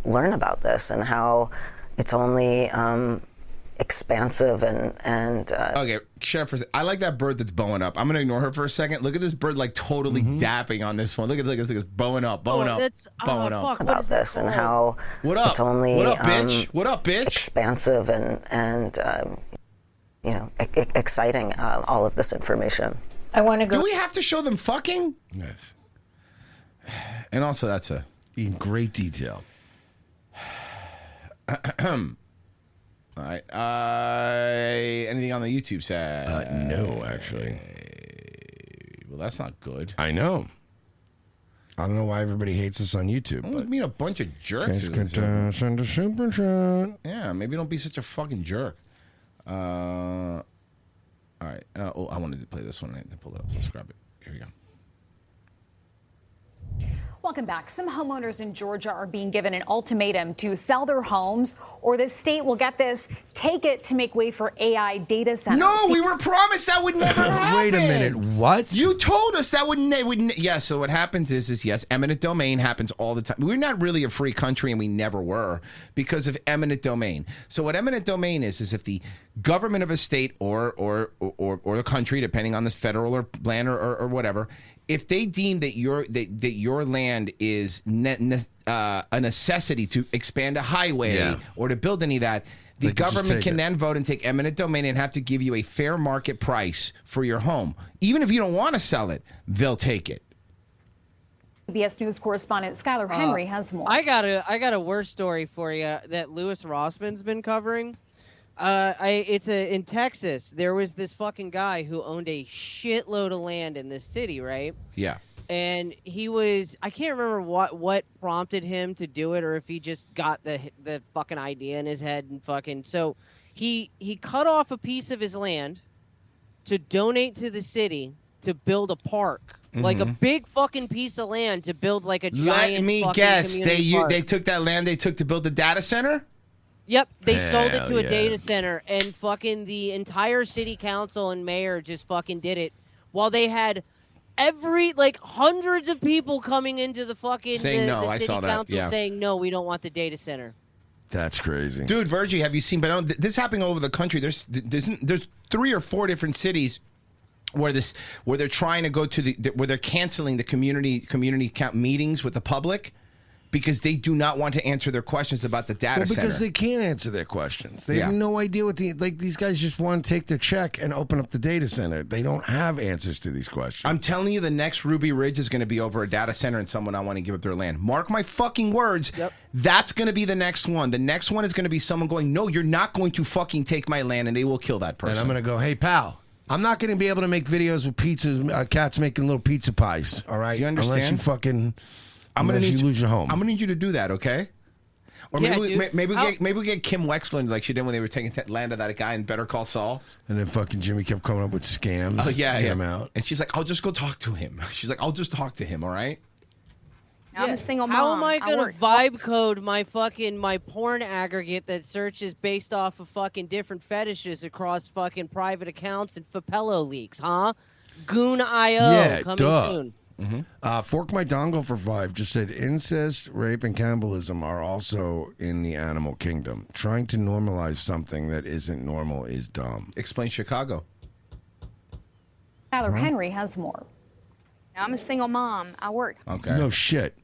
Learn about this and how it's only expansive and Okay, shut up for a second. I like that bird that's bowing up. I'm gonna ignore her for a second. Look at this bird like totally dapping on this one. Look at this bowing up, bowing up. about this and how What up? it's only What up, bitch? What up, bitch? expansive and exciting. All of this information. I want to Do we have to show them fucking? Yes. And also, that's in great detail. All right. Anything on the YouTube side? No, actually. Well, that's not good. I know. I don't know why everybody hates us on YouTube. I mean, a bunch of jerks. Send a super chat. Yeah, maybe don't be such a fucking jerk. All right. I wanted to play this one. I had to pull it up. Let's grab it. Here we go. Welcome back. Some homeowners in Georgia are being given an ultimatum to sell their homes, or the state will get this, take it to make way for AI data centers. No, we were promised that would never happen. Wait a minute. What? You told us that would yeah, so what happens is yes, eminent domain happens all the time. We're not really a free country, and we never were because of eminent domain. So what eminent domain is if the government of a state or a country, depending on this federal or land or whatever, if they deem that your land is a necessity to expand a highway or to build any of that, the government can then vote and take eminent domain and have to give you a fair market price for your home. Even if you don't want to sell it, they'll take it. CBS News correspondent Skylar Henry has more. I got a worse story for you that Louis Rossman's been covering. In Texas. There was this fucking guy who owned a shitload of land in this city, right? Yeah. And I can't remember what prompted him to do it, or if he just got the fucking idea in his head and fucking. So he cut off a piece of his land to donate to the city to build a park. Like a big fucking piece of land to build like a giant. Let me fucking guess. community park. They took that land they took to build the data center? Yep, they sold it to a yeah. data center, and fucking the entire city council and mayor just fucking did it, while they had hundreds of people coming into the fucking Saying no, the I city saw that, council yeah. saying no, we don't want the data center. That's crazy. Dude, Virgie, have you seen? But this is happening all over the country. There's 3 or 4 different cities where they're trying to go to where they're canceling the community count meetings with the public because they do not want to answer their questions about the data center. Because they can't answer their questions. They have no idea what these guys just want to take their check and open up the data center. They don't have answers to these questions. I'm telling you, the next Ruby Ridge is going to be over a data center and someone I want to give up their land. Mark my fucking words. Yep. That's going to be the next one. The next one is going to be someone going, no, you're not going to fucking take my land, and they will kill that person. And I'm going to go, hey, pal, I'm not going to be able to make videos with pizzas, cats making little pizza pies, all right? Do you understand? Unless you fucking... Unless you lose your home. I'm gonna need you to do that, okay? Or Yeah, maybe we get Kim Wexler like she did when they were taking land of that guy in Better Call Saul. And then fucking Jimmy kept coming up with scams. Oh yeah, to get yeah. him out. And she's like, I'll just go talk to him. She's like, I'll just talk to him, all right? I'm a single mom. How am I gonna work. vibe code my porn aggregate that searches based off of fucking different fetishes across fucking private accounts and Fapello leaks, huh? Goon.io coming soon. Fork My Dongle for 5 just said incest, rape, and cannibalism are also in the animal kingdom. Trying to normalize something that isn't normal is dumb. Explain Chicago. Tyler Henry has more. I'm a single mom. I work Okay. No shit.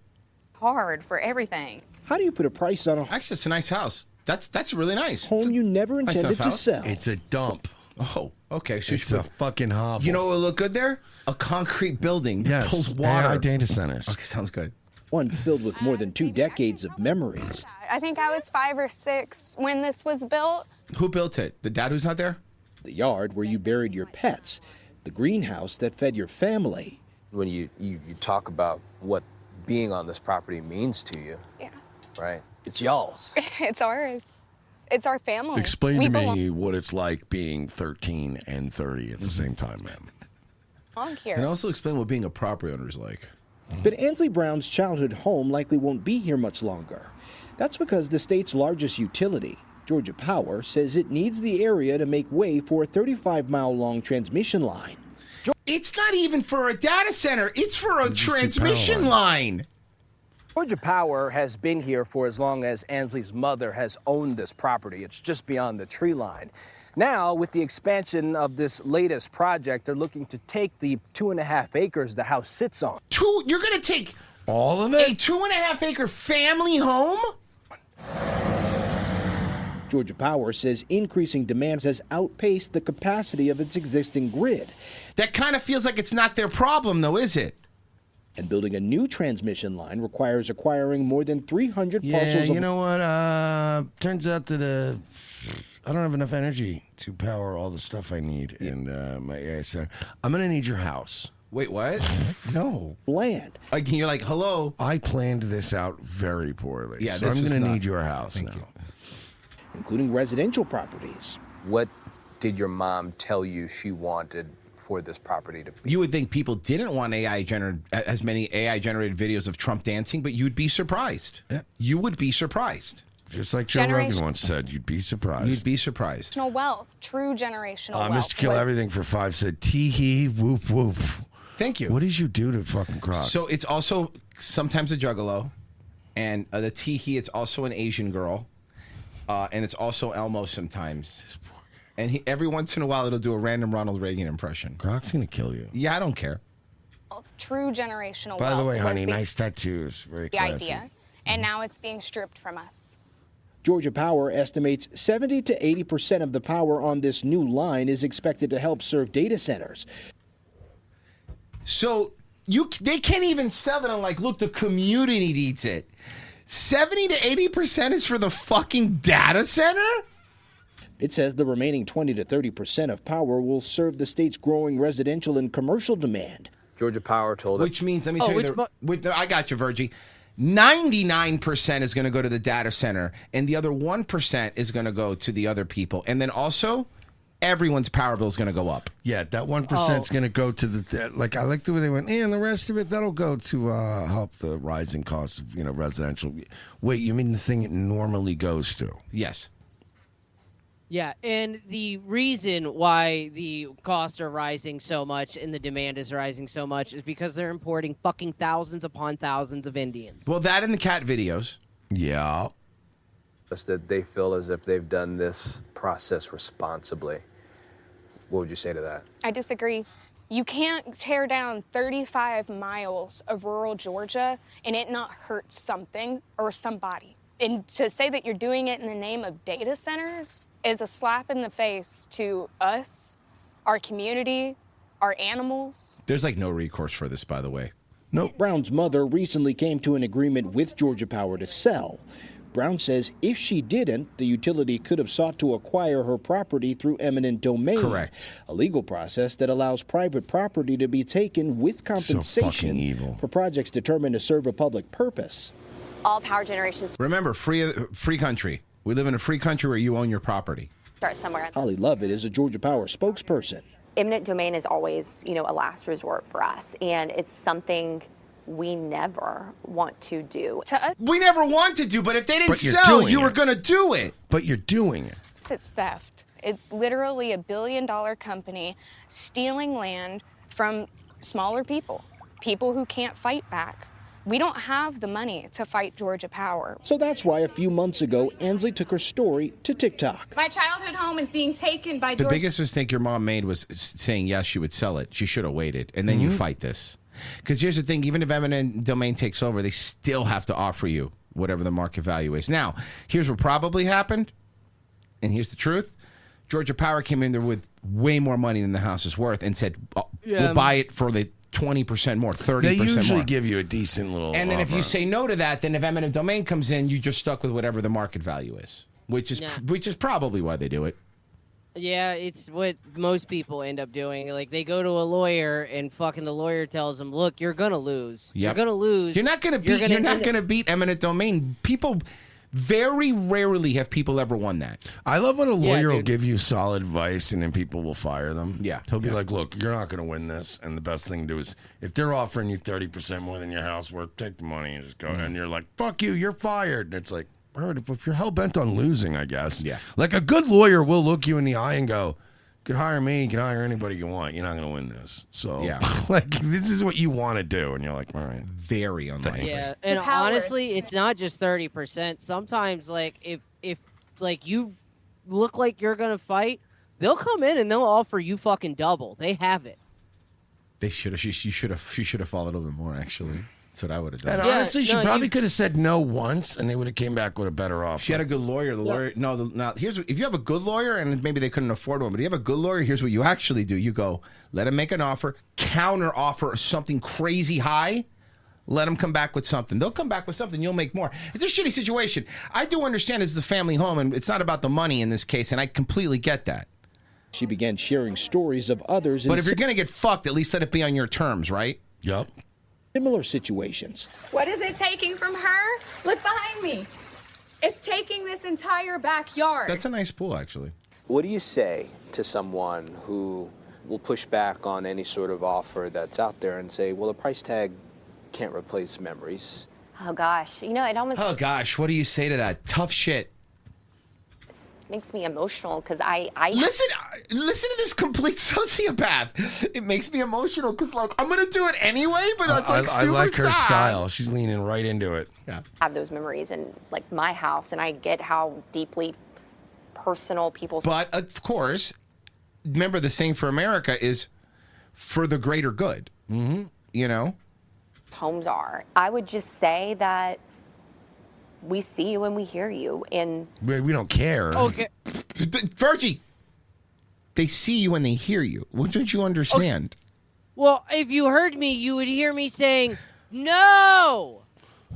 hard for everything. How do you put a price on a Actually, it's a nice house. That's really nice. home you never nice intended enough to house. sell? It's a dump. Oh, okay. So It's a fucking hovel. You know what would look good there? A concrete building that Yes, pulls water. AI data centers. Okay, sounds good. One filled with more than 2 decades of memories. I think I was 5 or 6 when this was built. Who built it? The dad who's not there? The yard where you buried your pets. The greenhouse that fed your family. When you talk about what being on this property means to you, Yeah. right? It's y'all's. It's ours. It's our family. Explain We to belong me what it's like being 13 and 30 at the same time, man. here. And also explain what being a property owner is like. But Ansley Brown's childhood home likely won't be here much longer. That's because the state's largest utility, Georgia Power, says it needs the area to make way for a 35-mile-long transmission line. It's not even for a data center. It's for a transmission line. Georgia Power has been here for as long as Ansley's mother has owned this property. It's just beyond the tree line. Now, with the expansion of this latest project, they're looking to take the 2.5 acres the house sits on. You're going to take all of it? A 2.5 acre family home? Georgia Power says increasing demand has outpaced the capacity of its existing grid. That kind of feels like it's not their problem, though, is it? And building a new transmission line requires acquiring more than 300 Yeah, parcels of... you know what? Turns out that I don't have enough energy to power all the stuff I need in my AI center. I'm going to need your house. Wait, what? No. Land. Like, you're like, hello? I planned this out very poorly. Yeah, so this I'm is going to not- need your house Thank now. you. including residential properties. What did your mom tell you she wanted for this property to be? You would think people didn't want as many AI generated videos of Trump dancing, but you'd be surprised. Yeah. You would be surprised. Just like Joe Rogan once said, you'd be surprised. You'd be surprised. Generational wealth, true generational wealth. Mr. Kill was- Everything for 5 said, tee hee, whoop whoop. Thank you. What did you do to fucking Croc? So it's also sometimes a juggalo, and the Teehee, it's also an Asian girl, and it's also Elmo sometimes. And every once in a while, it'll do a random Ronald Reagan impression. Croc's gonna kill you. Yeah, I don't care. True generational By wealth. the way, was honey, the- nice tattoos. Very The classy. idea. And now it's being stripped from us. Georgia Power estimates 70 to 80% of the power on this new line is expected to help serve data centers. So they can't even sell it on like, look, the community needs it. 70 to 80% is for the fucking data center? It says the remaining 20 to 30% of power will serve the state's growing residential and commercial demand. Georgia Power told Which means, let me tell you, I got you, Virgie. 99% is going to go to the data center, and the other 1% is going to go to the other people. And then also, everyone's power bill is going to go up. Yeah, that 1% is going to go to the like. I like the way they went, and the rest of it that'll go to help the rising costs of residential. Wait, you mean the thing it normally goes to? Yes. Yeah, and the reason why the costs are rising so much and the demand is rising so much is because they're importing fucking thousands upon thousands of Indians. Well, that and the cat videos. Yeah. That they feel as if they've done this process responsibly. What would you say to that? I disagree. You can't tear down 35 miles of rural Georgia and it not hurt something or somebody. And to say that you're doing it in the name of data centers is a slap in the face to us, our community, our animals. There's like no recourse for this, by the way. No. Brown's mother recently came to an agreement with Georgia Power to sell. Brown says if she didn't, the utility could have sought to acquire her property through eminent domain. Correct. A legal process that allows private property to be taken with compensation for projects determined to serve a public purpose. All power generations Remember, free country. We live in a free country where you own your property. start somewhere. Holly Lovett is a Georgia Power spokesperson. Eminent domain is always, a last resort for us, and it's something we never want to do. To us, We never want to do, but if they didn't But you're sell, doing you were it. going to do it. But you're doing it. it's theft. It's literally $1 billion company stealing land from smaller people people who can't fight back. We don't have the money to fight Georgia Power. So that's why a few months ago, Ansley took her story to TikTok. My childhood home is being taken by The Georgia. biggest mistake your mom made was saying yes, she would sell it. She should have waited, and then you fight this. Because here's the thing: even if eminent domain takes over, they still have to offer you whatever the market value is. Now, here's what probably happened, and here's the truth: Georgia Power came in there with way more money than the house is worth, and said, "We'll buy it for the 20% more, 30% more." They usually give you a decent little. And then if you offer. say no to that, then if eminent domain comes in, you're just stuck with whatever the market value is, which is probably why they do it. Yeah, it's what most people end up doing. Like, they go to a lawyer, and fucking the lawyer tells them, "Look, you're gonna lose. You're gonna lose. You're not gonna beat. You're not gonna beat eminent domain. People very rarely have people ever won that. I love when a lawyer will give you solid advice and then people will fire them. Yeah. He'll be like, look, you're not going to win this. And the best thing to do is if they're offering you 30% more than your house worth, take the money and just go. And you're like, fuck you, you're fired. And it's like, bro, if you're hell bent on losing, I guess. Yeah. Like a good lawyer will look you in the eye and go, you can hire me, you can hire anybody you want. You're not going to win this. So, like, this is what you want to do. And you're like, all right. Very unlikely. Yeah, and honestly, it's not just 30%. Sometimes, like, if like you look like you're gonna fight, they'll come in and they'll offer you fucking double. They have it. They should have. She should have followed a little bit more. Actually, that's what I would have done. And honestly, she probably could have said no once, and they would have came back with a better offer. She had a good lawyer. The lawyer. Now here's if you have a good lawyer, and maybe they couldn't afford one, but if you have a good lawyer, here's what you actually do: you go, let him make an offer, counter offer something crazy high. Let them come back with something. They'll come back with something. You'll make more. It's a shitty situation. I do understand it's the family home, and it's not about the money in this case, and I completely get that. She began sharing stories of others. But if you're going to get fucked, at least let it be on your terms, right? Yep. Similar situations. What is it taking from her? Look behind me. It's taking this entire backyard. That's a nice pool, actually. What do you say to someone who will push back on any sort of offer that's out there and say, well, the price tag can't replace memories? Oh gosh, you know, it almost Oh gosh, what do you say to that? Tough shit. makes me emotional because I listen to this complete sociopath. It makes me emotional because like I'm gonna do it anyway, but it's like I like her style. She's leaning right into it. Yeah. have those memories in like my house, and I get how deeply personal people's. But of course, remember the saying for America is for the greater good. Mm-hmm. You know. Homes are. I would just say that we see you and we hear you, and We don't care. Okay. Virgie, they see you and they hear you. What don't you understand? Well, if you heard me, you would hear me saying, no!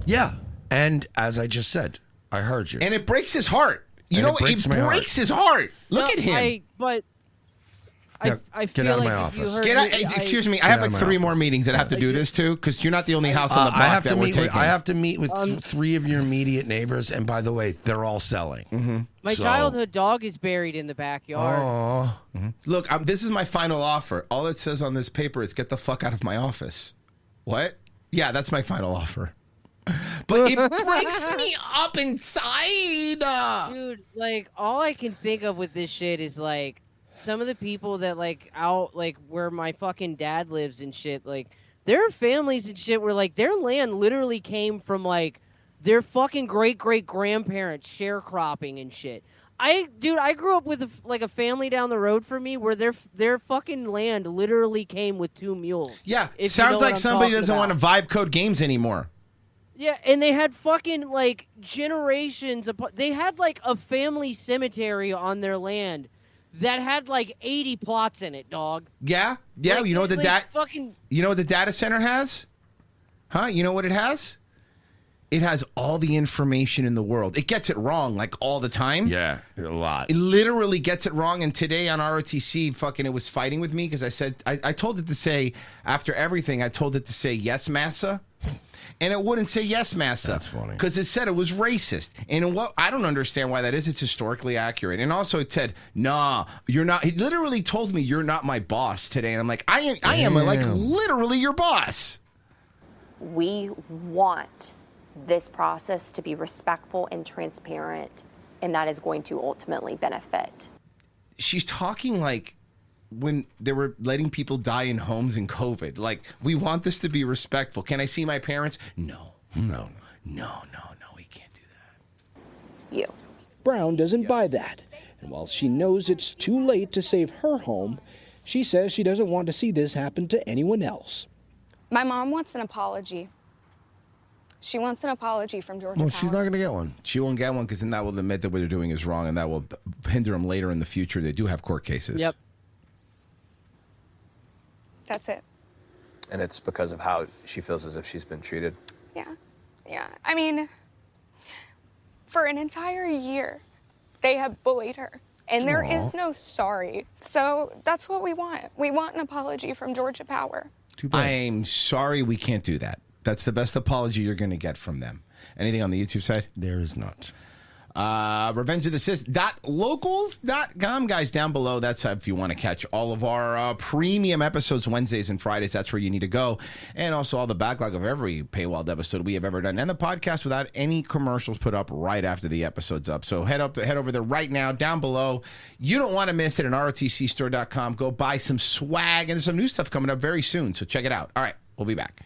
Yeah. And as I just said, I heard you. And it breaks his heart. You And know, it breaks my heart. his heart. Look No, at him. I get feel out of like my if you office. heard Excuse me. I Get have out of like my 3 more office. meetings that I have to do this too, because you're not the only house on the block I have that to we're meet. taking. I have to meet with 3 of your immediate neighbors, and by the way, they're all selling. Mm-hmm. My childhood dog is buried in the backyard. Oh, Look, this is my final offer. All it says on this paper is get the fuck out of my office. What? Yeah, that's my final offer. But it breaks me up inside. Dude, like, all I can think of with this shit is, like, some of the people that, like, out, like, where my fucking dad lives and shit, like, there are families and shit where, like, their land literally came from, like, their fucking great-great-grandparents sharecropping and shit. I grew up with, a family down the road from me where their fucking land literally came with 2 mules. Yeah, if you know sounds what like I'm somebody talking doesn't about. want to vibe code games anymore. Yeah, and they had fucking, like, generations of... They had, like, a family cemetery on their land that had, like, 80 plots in it, dog. Yeah? Like, you know what fucking... You know what the data center has? Huh? You know what it has? It has all the information in the world. It gets it wrong, like, all the time. yeah, a lot. It literally gets it wrong. And today on ROTC, fucking, it was fighting with me because I said, I told it to say, after everything, I told it to say, yes, massa. And it wouldn't say yes, massa. That's funny. Because it said it was racist. And what I don't understand why that is. It's historically accurate. And also it said, nah, you're not. He literally told me you're not my boss today. And I'm like, I am like literally your boss. we want this process to be respectful and transparent, and that is going to ultimately benefit. She's talking like when they were letting people die in homes in COVID. Like, we want this to be respectful. Can I see my parents? No. We can't do that. You. Brown doesn't buy that. And while she knows it's too late to save her home, she says she doesn't want to see this happen to anyone else. My mom wants an apology. She wants an apology from Georgia Well, Power. she's not going to get one. She won't get one because then that will admit that what they're doing is wrong, and that will hinder them later in the future. They do have court cases. Yep. That's it. And it's because of how she feels as if she's been treated. Yeah. I mean, for an entire year, they have bullied her. And there is no sorry. So that's what we want. We want an apology from Georgia Power. I'm sorry we can't do that. That's the best apology you're going to get from them. Anything on the YouTube side? There is not. RevengeOfTheSith.locals.com, guys, down below. That's if you want to catch all of our premium episodes Wednesdays and Fridays. That's where you need to go. And also all the backlog of every paywalled episode we have ever done, and the podcast without any commercials put up right after the episode's up. So head over there right now, down below. You don't want to miss it at ROTCstore.com. Go buy some swag, and there's some new stuff coming up very soon. So check it out. All right, we'll be back.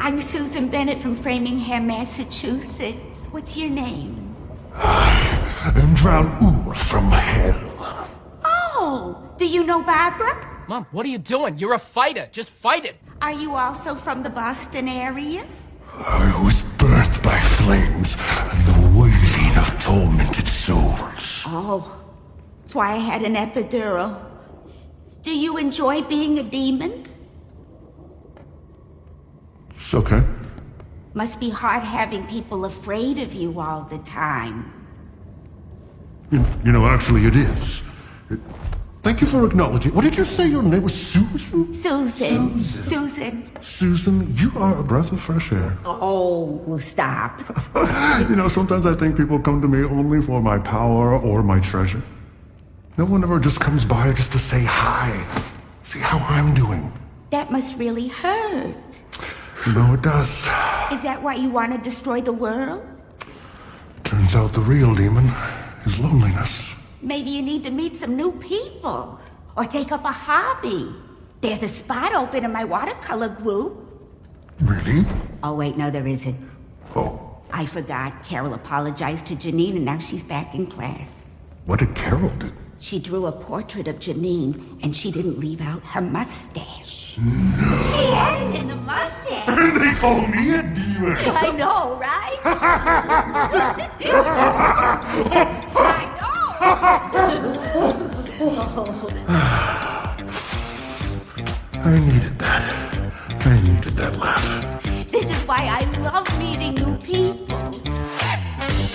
I'm Susan Bennett from Framingham, Massachusetts. What's your name? And Raoul from hell. Oh, do you know Barbara? Mom, what are you doing? You're a fighter. Just fight it. Are you also from the Boston area? I was birthed by flames and the wailing of tormented souls. Oh, that's why I had an epidural. Do you enjoy being a demon? It's okay. Must be hard having people afraid of you all the time. You know, actually, it is. Thank you for acknowledging. What did you say your name was? Susan? Susan. Susan, you are a breath of fresh air. Oh, stop. You know, sometimes I think people come to me only for my power or my treasure. No one ever just comes by just to say hi. See how I'm doing. That must really hurt. You know it does. Is that why you want to destroy the world? Turns out the real demon is loneliness. Maybe you need to meet some new people. Or take up a hobby. There's a spot open in my watercolor group. Really? Oh, wait, no, there isn't. Oh. I forgot. Carol apologized to Janine, and now she's back in class. What did Carol do? She drew a portrait of Janine, and she didn't leave out her mustache. No. She added in the mustache. And they call me a demon. I know, right? I needed that. I needed that laugh. This is why I love meeting new people.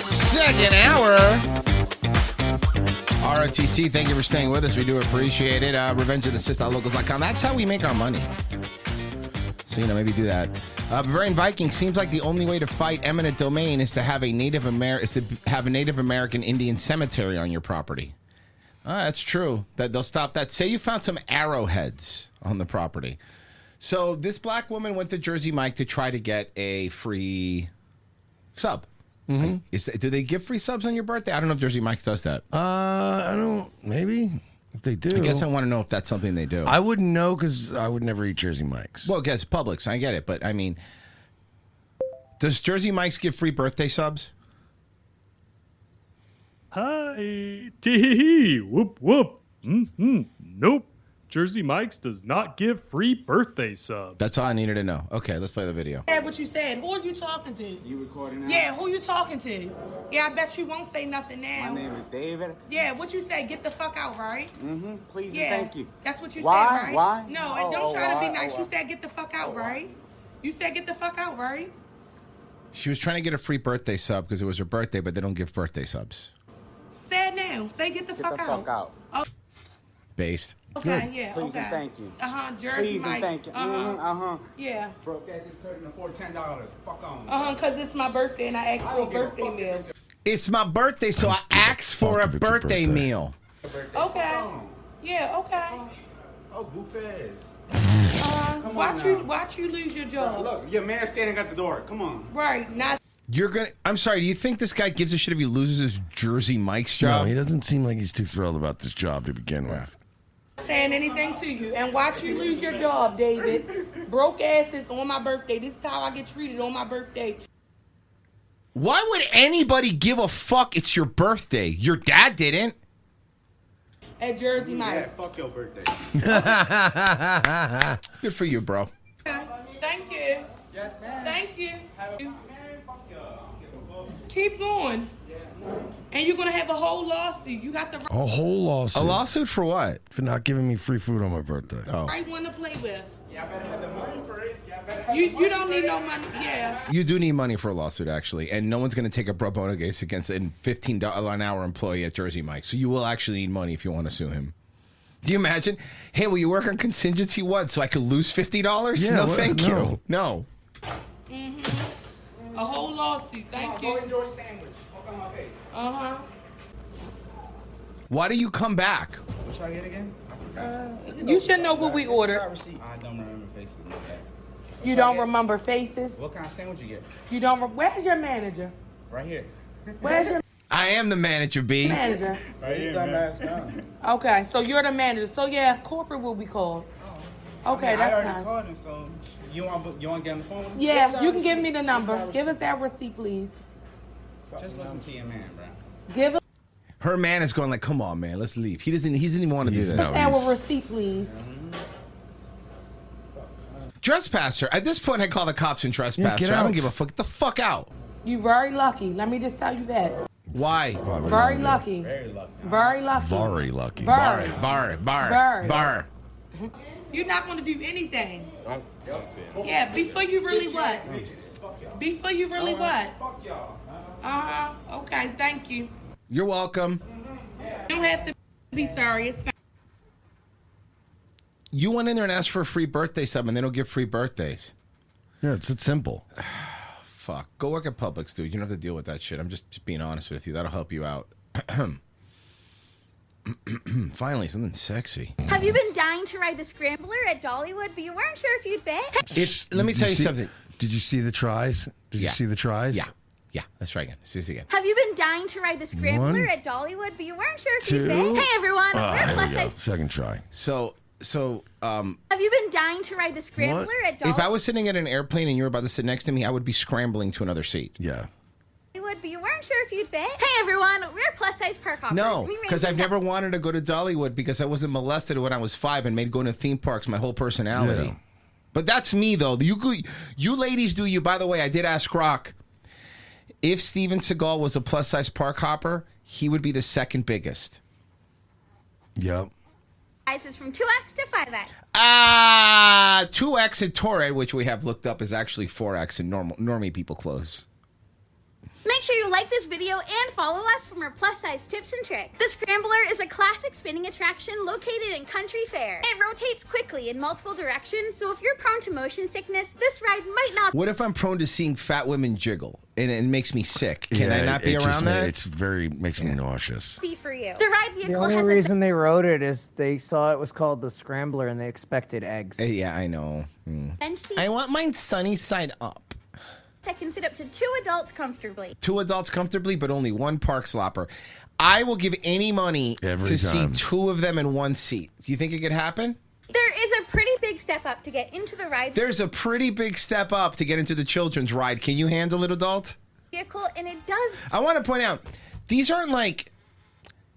Second hour. ROTC, thank you for staying with us. We do appreciate it. RevengeOfTheSith.locals.com. That's how we make our money. So, maybe do that. Bavarian Viking seems like the only way to fight eminent domain is to have a Native American Indian cemetery on your property. That's true. That they'll stop that. Say you found some arrowheads on the property. So this black woman went to Jersey Mike to try to get a free sub. Mm-hmm. Do they give free subs on your birthday? I don't know if Jersey Mike does that. I don't. Maybe if they do. I guess I want to know if that's something they do. I wouldn't know because I would never eat Jersey Mike's. Well, it's Publix. I get it, but I mean, does Jersey Mike's give free birthday subs? Hi, tee whoop whoop. Nope. Jersey Mike's does not give free birthday subs. That's all I needed to know. Okay, let's play the video. Yeah, what you said. Who are you talking to? You recording now? Yeah, who you talking to? Yeah, I bet you won't say nothing now. My name is David. Yeah, what you say? Get the fuck out, right? Mm-hmm. Please yeah, and thank you. That's what you Why? said, right? Why? No, and don't try to be nice. You said get the fuck out, right? You said get the fuck out, right? She was trying to get a free birthday sub because it was her birthday, but they don't give birthday subs. Say it now. Say get the fuck out. Fuck out. Oh. Based. Okay, Good. yeah, Please okay. and thank you. Jersey Please Mike. and thank you. Yeah. Broke ass is couldn't afford $10. Fuck on. Because it's my birthday and I asked for a birthday meal. It's my birthday, so I asked for a birthday meal. Okay. Yeah, okay. Oh, goof ass. Watch you lose your job. Look, your man standing at the door. Come on. Right, not. I'm sorry, do you think this guy gives a shit if he loses his Jersey Mike's job? No, he doesn't seem like he's too thrilled about this job to begin with. Saying anything to you, and watch you lose your job, David. Broke asses on my birthday. This is how I get treated on my birthday. Why would anybody give a fuck? It's your birthday. Your dad didn't. At Jersey Mike. Yeah, fuck your birthday. Good for you, bro. Okay. Thank you. Yes, ma'am. Thank you. Keep going. And you're going to have a whole lawsuit. You got the A whole lawsuit. A lawsuit for what? For not giving me free food on my birthday. Oh. right one to play with. Y'all better have the money for it. You don't need no money. Yeah. You do need money for a lawsuit, actually, and no one's going to take a pro bono case against a $15 an hour employee at Jersey Mike. So you will actually need money if you want to sue him. Do you imagine? Hey, will you work on contingency what? So I could lose $50? Yeah, no, thank you. No. A whole lawsuit. Thank you. Go enjoy your sandwich. Fuck on my face. Why do you come back? What should I get again? You should know what we ordered. I don't remember faces. You don't remember faces? What kind of sandwich you get? You don't. Where's your manager? Right here. Where's your I am the manager, B. manager? Right here, man. Okay, so you're the manager. So yeah, corporate will be called. Okay, I that's already fine. called him, so you want to get on the phone with him? Yeah, you can give me the number. Give us that receipt, please. Just listen to your man, bro. Give us Her man is going like, come on, man, let's leave. He doesn't even want to do this. that receipt, please. Trespasser. At this point, I call the cops and trespasser. get I don't out. give a fuck. Get the fuck out. You very lucky. Let me just tell you that. Why? Very lucky. Very lucky. Very lucky. Very lucky. Very. Bar. You're not going to do anything. Yeah, before you really what? Before you really what? Okay, thank you. You're welcome. You don't have to be sorry. It's fine. You went in there and asked for a free birthday sub, and they don't give free birthdays. Yeah, it's simple. Fuck. Go work at Publix, dude. You don't have to deal with that shit. I'm just being honest with you. That'll help you out. Finally, something sexy. Have you been dying to ride the Scrambler at Dollywood, but you weren't sure if you'd fit? Let me tell you something. Did you see the tries? Did you see the tries? Yeah. Let's try again. See this again. Have you been dying to ride the Scrambler One, at Dollywood, but you weren't sure if you'd two. fit? Hey everyone, we're There we plus go. size. Second try. So, Have you been dying to ride the Scrambler at Dollywood? if I was sitting at an airplane and you were about to sit next to me, I would be scrambling to another seat. Yeah. But you weren't sure if you'd fit? Hey everyone, we're plus size park hoppers. No, We range because in I've never wanted to go to Dollywood because I wasn't molested when I was 5 and made going to theme parks my whole personality. Yeah. But that's me, though. You ladies do you. By the way, I did ask Rock. If Steven Seagal was a plus-size park hopper, he would be the second biggest. Yep. sizes from 2X to 5X. 2X at Torrid, which we have looked up, is actually 4X in normie people clothes. Make sure you like this video and follow us for more plus size tips and tricks. The Scrambler is a classic spinning attraction located in Country Fair. It rotates quickly in multiple directions, so if you're prone to motion sickness, this ride might not. What if I'm prone to seeing fat women jiggle and it makes me sick? Can I not be around that? It's makes me nauseous. Be for you. The ride The vehicle only has reason they wrote it is they saw it was called the Scrambler and they expected eggs. Yeah, I know. bench seat I want mine sunny side up. that can fit up to 2 adults comfortably. 2 adults comfortably, but only 1 park slopper. I will give any money to see 2 of them in 1 seat. Do you think it could happen? There is a pretty big step up to get into the ride There's a pretty big step up to get into the children's ride. Can you handle it, adult? vehicle, and it does. I want to point out, these aren't like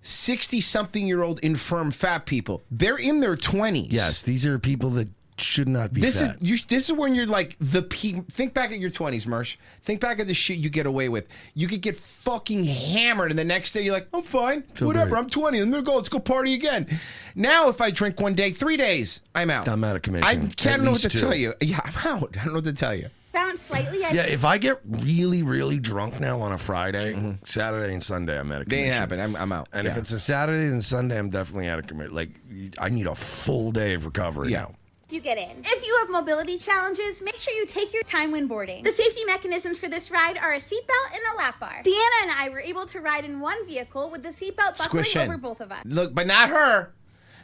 60-something-year-old infirm fat people. They're in their 20s. Yes, these are people that should not be This fat. is when you're like the peak. Think back at your 20s, Mersh. Think back at the shit you get away with. You could get fucking hammered, and the next day you're like, I'm fine. Feel Whatever. great. I'm 20. I'm gonna go. Let's go party again. Now, if I drink one day, 3 days, I'm out. I'm out of commission. I At can't know what least to 2. tell you. Yeah, I'm out. I don't know what to tell you. Bounce slightly. Yeah, if I get really, really drunk now on a Friday, Saturday and Sunday, I'm out of They commission. ain't happen. I'm out. And if Yeah. it's a Saturday and Sunday, I'm definitely out of commission. Like, I need a full day of recovery now. You get in. If you have mobility challenges, make sure you take your time when boarding. The safety mechanisms for this ride are a seatbelt and a lap bar. Deanna and I were able to ride in one vehicle with the seatbelt buckling Squish in. over both of us. Look, but not her.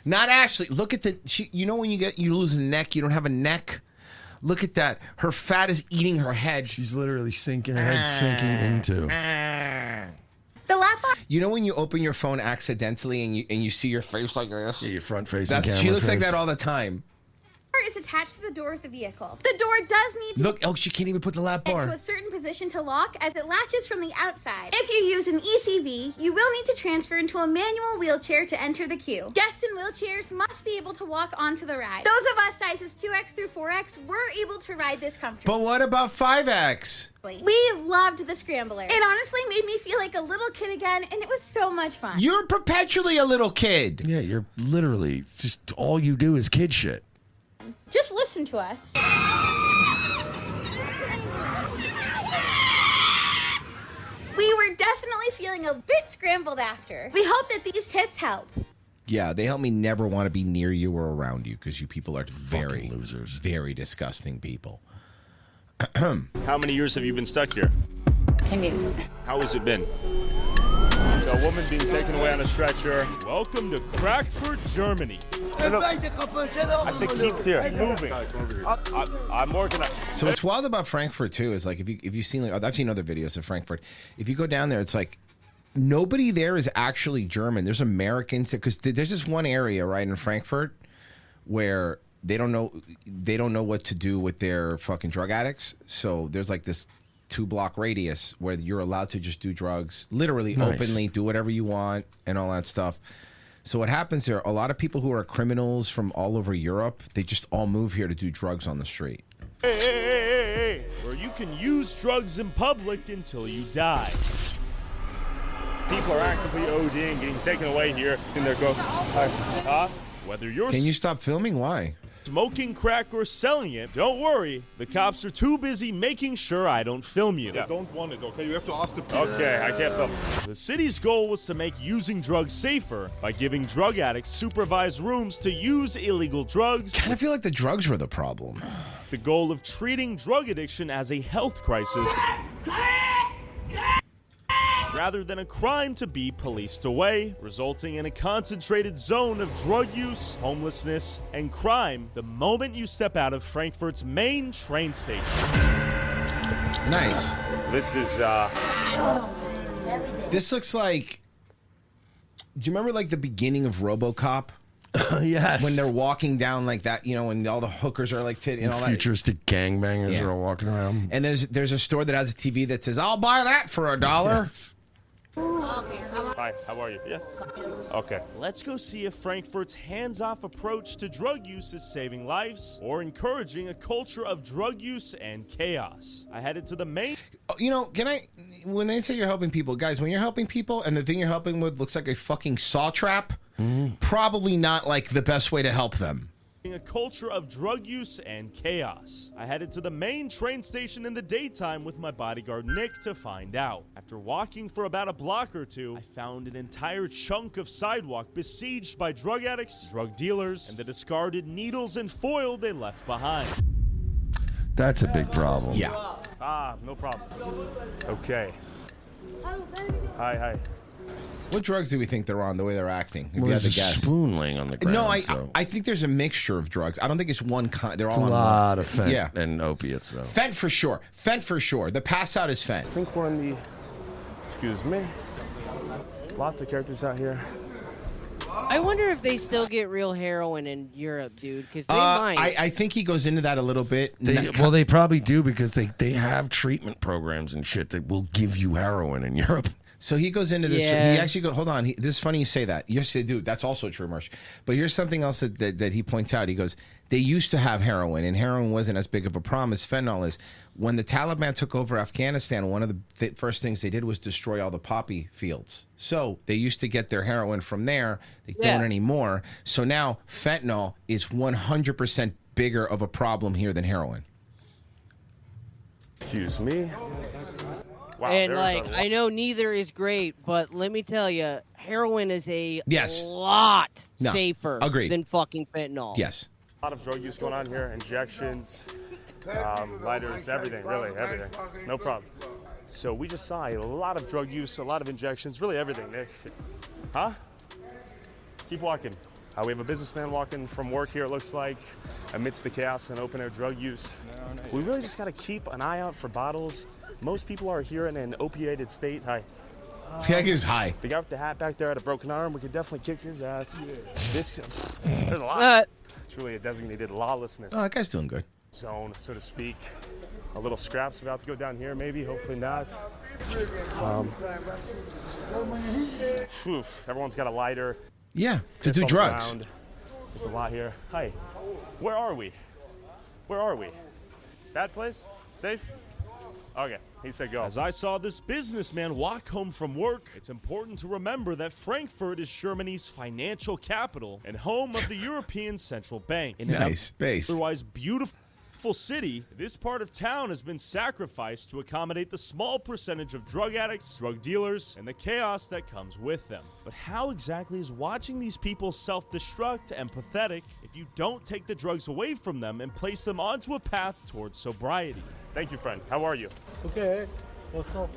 Not Ashley. Look at you know when you lose a neck, you don't have a neck? Look at that. Her fat is eating her head. She's literally sinking, her head's sinking into. The lap bar You know when you open your phone accidentally and you see your face like this? Yeah, your front facing That's, camera she looks like face. that all the time. is attached to the door of the vehicle. The door does need to Look, she can't even put the lap get bar. to a certain position to lock as it latches from the outside. If you use an ECV, you will need to transfer into a manual wheelchair to enter the queue. Guests in wheelchairs must be able to walk onto the ride. Those of us sizes 2X through 4X were able to ride this comfortably. But what about 5X? We loved the Scrambler. It honestly made me feel like a little kid again, and it was so much fun. You're perpetually a little kid. Yeah, you're literally just all you do is kid shit. Just listen to us. We were definitely feeling a bit scrambled after. We hope that these tips help. Yeah, they help me never want to be near you or around you because you people are very losers, very disgusting people. How many years have you been stuck here? 10 years. How has it been? So a woman being taken away on a stretcher. Welcome to Frankfurt, Germany. I said keep here, moving. I'm organized. So what's wild about Frankfurt too is like if you've seen like I've seen other videos of Frankfurt. If you go down there, it's like nobody there is actually German. There's Americans because there's this one area right in Frankfurt where they don't know what to do with their fucking drug addicts. So there's like this 2-block radius where you're allowed to just do drugs, literally openly, do whatever you want and all that stuff. So what happens there, a lot of people who are criminals from all over Europe, they just all move here to do drugs on the street. Hey, where you can use drugs in public until you die. People are actively ODing, getting taken away here. And they're going, whether you're Can you stop filming? Why? smoking crack or selling it, don't worry. The cops are too busy making sure I don't film you. I don't want it, okay? You have to ask the people. Okay, I can't film. The city's goal was to make using drugs safer by giving drug addicts supervised rooms to use illegal drugs. Kind of feel like the drugs were the problem. The goal of treating drug addiction as a health crisis rather than a crime to be policed away, resulting in a concentrated zone of drug use, homelessness, and crime the moment you step out of Frankfurt's main train station. Nice. This is, This looks like... Do you remember, like, the beginning of RoboCop? Yes. When they're walking down like that, you know, and all the hookers are like titty and all that. Futuristic gangbangers are all walking around. And there's a store that has a TV that says, "I'll buy that for $1." Yes. Hi, how are you? Yeah. Okay. Let's go see if Frankfurt's hands-off approach to drug use is saving lives or encouraging a culture of drug use and chaos. I headed to the main... You know, when they say you're helping people, guys, when you're helping people and the thing you're helping with looks like a fucking saw trap, probably not like the best way to help them. A culture of drug use and chaos. I headed to the main train station in the daytime with my bodyguard Nick to find out. After walking for about a block or two, I found an entire chunk of sidewalk besieged by drug addicts, drug dealers, and the discarded needles and foil they left behind. That's a big problem. Yeah. No problem. Okay. Hi. What drugs do we think they're on, the way they're acting? If Well, you had there's to a guess. spoon laying on the ground. No, I think there's a mixture of drugs. I don't think it's one kind. They're It's all a on lot one. of fent Yeah. and opiates, though. Fent for sure. Fent for sure. The pass out is Fent. I think we're in the... Excuse me. Lots of characters out here. I wonder if they still get real heroin in Europe, dude, because they might. I think he goes into that a little bit. They probably do because they have treatment programs and shit that will give you heroin in Europe. So he goes into this. Yeah. He actually goes. Hold on. This is funny you say that. Yes, they do. That's also true, Marsh. But here's something else that he points out. He goes, they used to have heroin, and heroin wasn't as big of a problem as fentanyl is. When the Taliban took over Afghanistan, one of the first things they did was destroy all the poppy fields. So they used to get their heroin from there. They don't anymore. So now fentanyl is 100% bigger of a problem here than heroin. Excuse me. Wow, and there's like, a- I know neither is great, but let me tell you, heroin is a Yes. lot No, safer agreed. than fucking fentanyl. Yes. A lot of drug use going on here. Injections, lighters, everything, really, everything. No problem. So we just saw a lot of drug use, a lot of injections, really everything, Nick. Huh? Keep walking. We have a businessman walking from work here, it looks like, amidst the chaos and open-air drug use. We really just got to keep an eye out for bottles. Most people are here in an opiated state. Hi. Yeah, he was high. The guy with the hat back there had a broken arm. We could definitely kick his ass. There's a lot. It's really a designated lawlessness Oh, that guy's doing good. zone, so to speak. A little scrap's about to go down here, maybe. Hopefully not. Everyone's got a lighter. Yeah, to Piss do on the drugs. ground. There's a lot here. Hi. Where are we? Where are we? Bad place? Safe? Okay, he said go. As I saw this businessman walk home from work, it's important to remember that Frankfurt is Germany's financial capital and home of the European Central Bank. In Nice base. Otherwise beautiful city, this part of town has been sacrificed to accommodate the small percentage of drug addicts, drug dealers, and the chaos that comes with them. But how exactly is watching these people self-destruct empathetic if you don't take the drugs away from them and place them onto a path towards sobriety? Thank you, friend. How are you? Okay, what's up?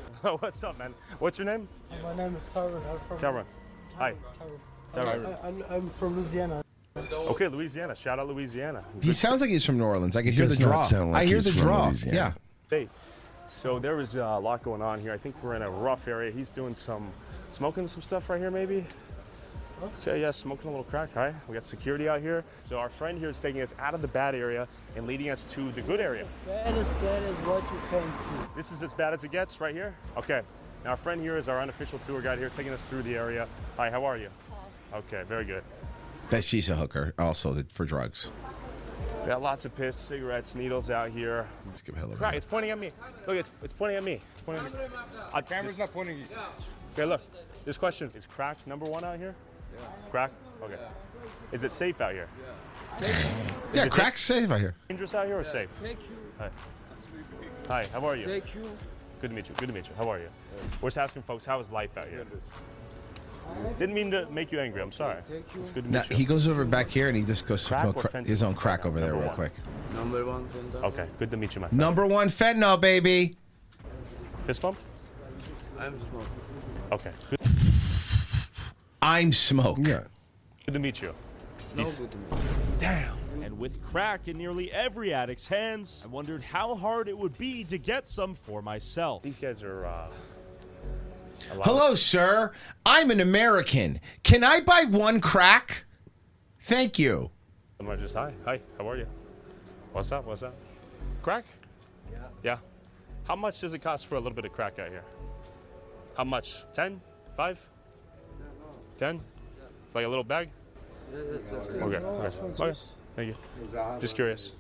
What's up, man? What's your name? My name is Tyrone. I'm from Tyrone. Hi. Tyrone. I'm from Louisiana. Okay, Louisiana. Shout out Louisiana. He sounds like he's from New Orleans. I can hear the Does not draw. sound like I hear he's the from draw. Louisiana. Yeah. Hey, so there was a lot going on here. I think we're in a rough area. He's doing smoking some stuff right here, maybe. Okay, yeah, smoking a little crack. All right, we got security out here. So our friend here is taking us out of the bad area and leading us to the good area. Bad as what you can see. This is as bad as it gets right here? Okay. Now our friend here is our unofficial tour guide here, taking us through the area. Hi, how are you? Hi. Okay, very good. That she's a hooker, also for drugs. We got lots of piss, cigarettes, needles out here. Let's give it a look. Crack, it's pointing at me. Look, it's pointing at me. It's pointing at me. The camera's not pointing at you. Okay, look. This question, is crack #1 out here? Yeah. Crack? Okay. Is it safe out here? Yeah, crack's safe out here. Dangerous out here or safe? Thank you. Hi. Hi, how are you? Thank you. Good to meet you. Good to meet you. How are you? We're just asking folks, how is life out here? Didn't mean to make you angry. I'm sorry. Thank you. It's good to Now, meet you. he goes over back here and he just goes Crack smoke or fentanyl? his own crack over there Number real one. quick. Number 1 fentanyl. Okay, good to meet you, my friend. #1 fentanyl, baby. Fist bump? I'm smoking. Okay. Good. I'm smoke. Yeah. Good to meet you. No good to me. Damn. And with crack in nearly every addict's hands, I wondered how hard it would be to get some for myself. These guys are, Hello, sir. I'm an American. Can I buy 1 crack? Thank you. I'm gonna just, hi, how are you? What's up, Crack? Yeah. Yeah. How much does it cost for a little bit of crack out here? How much? 10? 5? 10? Like a little bag? Okay. Thank you. Just curious.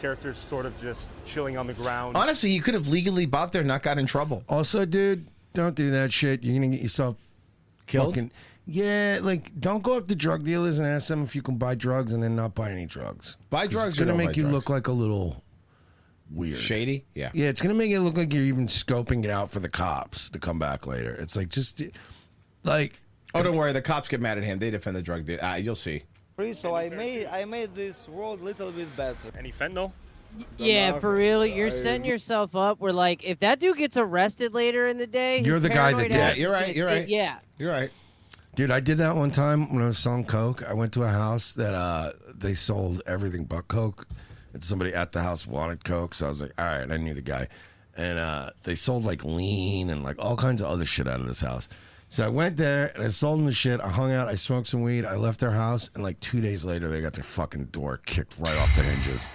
Characters sort of just chilling on the ground. Honestly, you could have legally bought there and not got in trouble. Also, dude, don't do that shit. You're gonna get yourself Killed? Yeah, like don't go up to drug dealers and ask them if you can buy drugs and then not buy any drugs. Buy 'Cause drugs It's or gonna don't make buy you drugs? look like a little weird. Shady? Yeah. Yeah, it's gonna make it look like you're even scoping it out for the cops to come back later. It's like just like. Oh, don't worry. The cops get mad at him. They defend the drug dealer. You'll see. So I made this world a little bit better. Any fentanyl? Yeah, for real, you're setting yourself up. Where like, if that dude gets arrested later in the day, You're his the guy that paranoid did ass it. You're right. is You're gonna- right. Yeah. You're right. Dude, I did that one time when I was selling coke. I went to a house that they sold everything but coke, and somebody at the house wanted coke, so I was like, all right, and I knew the guy, and they sold like lean and like all kinds of other shit out of this house. So I went there and I sold them the shit. I hung out. I smoked some weed. I left their house, and like 2 days later, they got their fucking door kicked right off the hinges.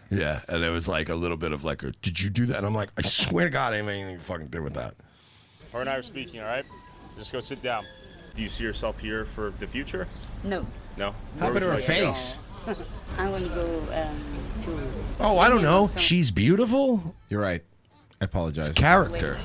Yeah, and it was like a little bit of like, did you do that? And I'm like, I swear to God, I didn't have anything to fucking do with that. Her and I are speaking, all right? Just go sit down. Do you see yourself here for the future? No. No? How about her face? I'm going to go to. Oh, I don't know. She's beautiful. You're right. I apologize. It's character.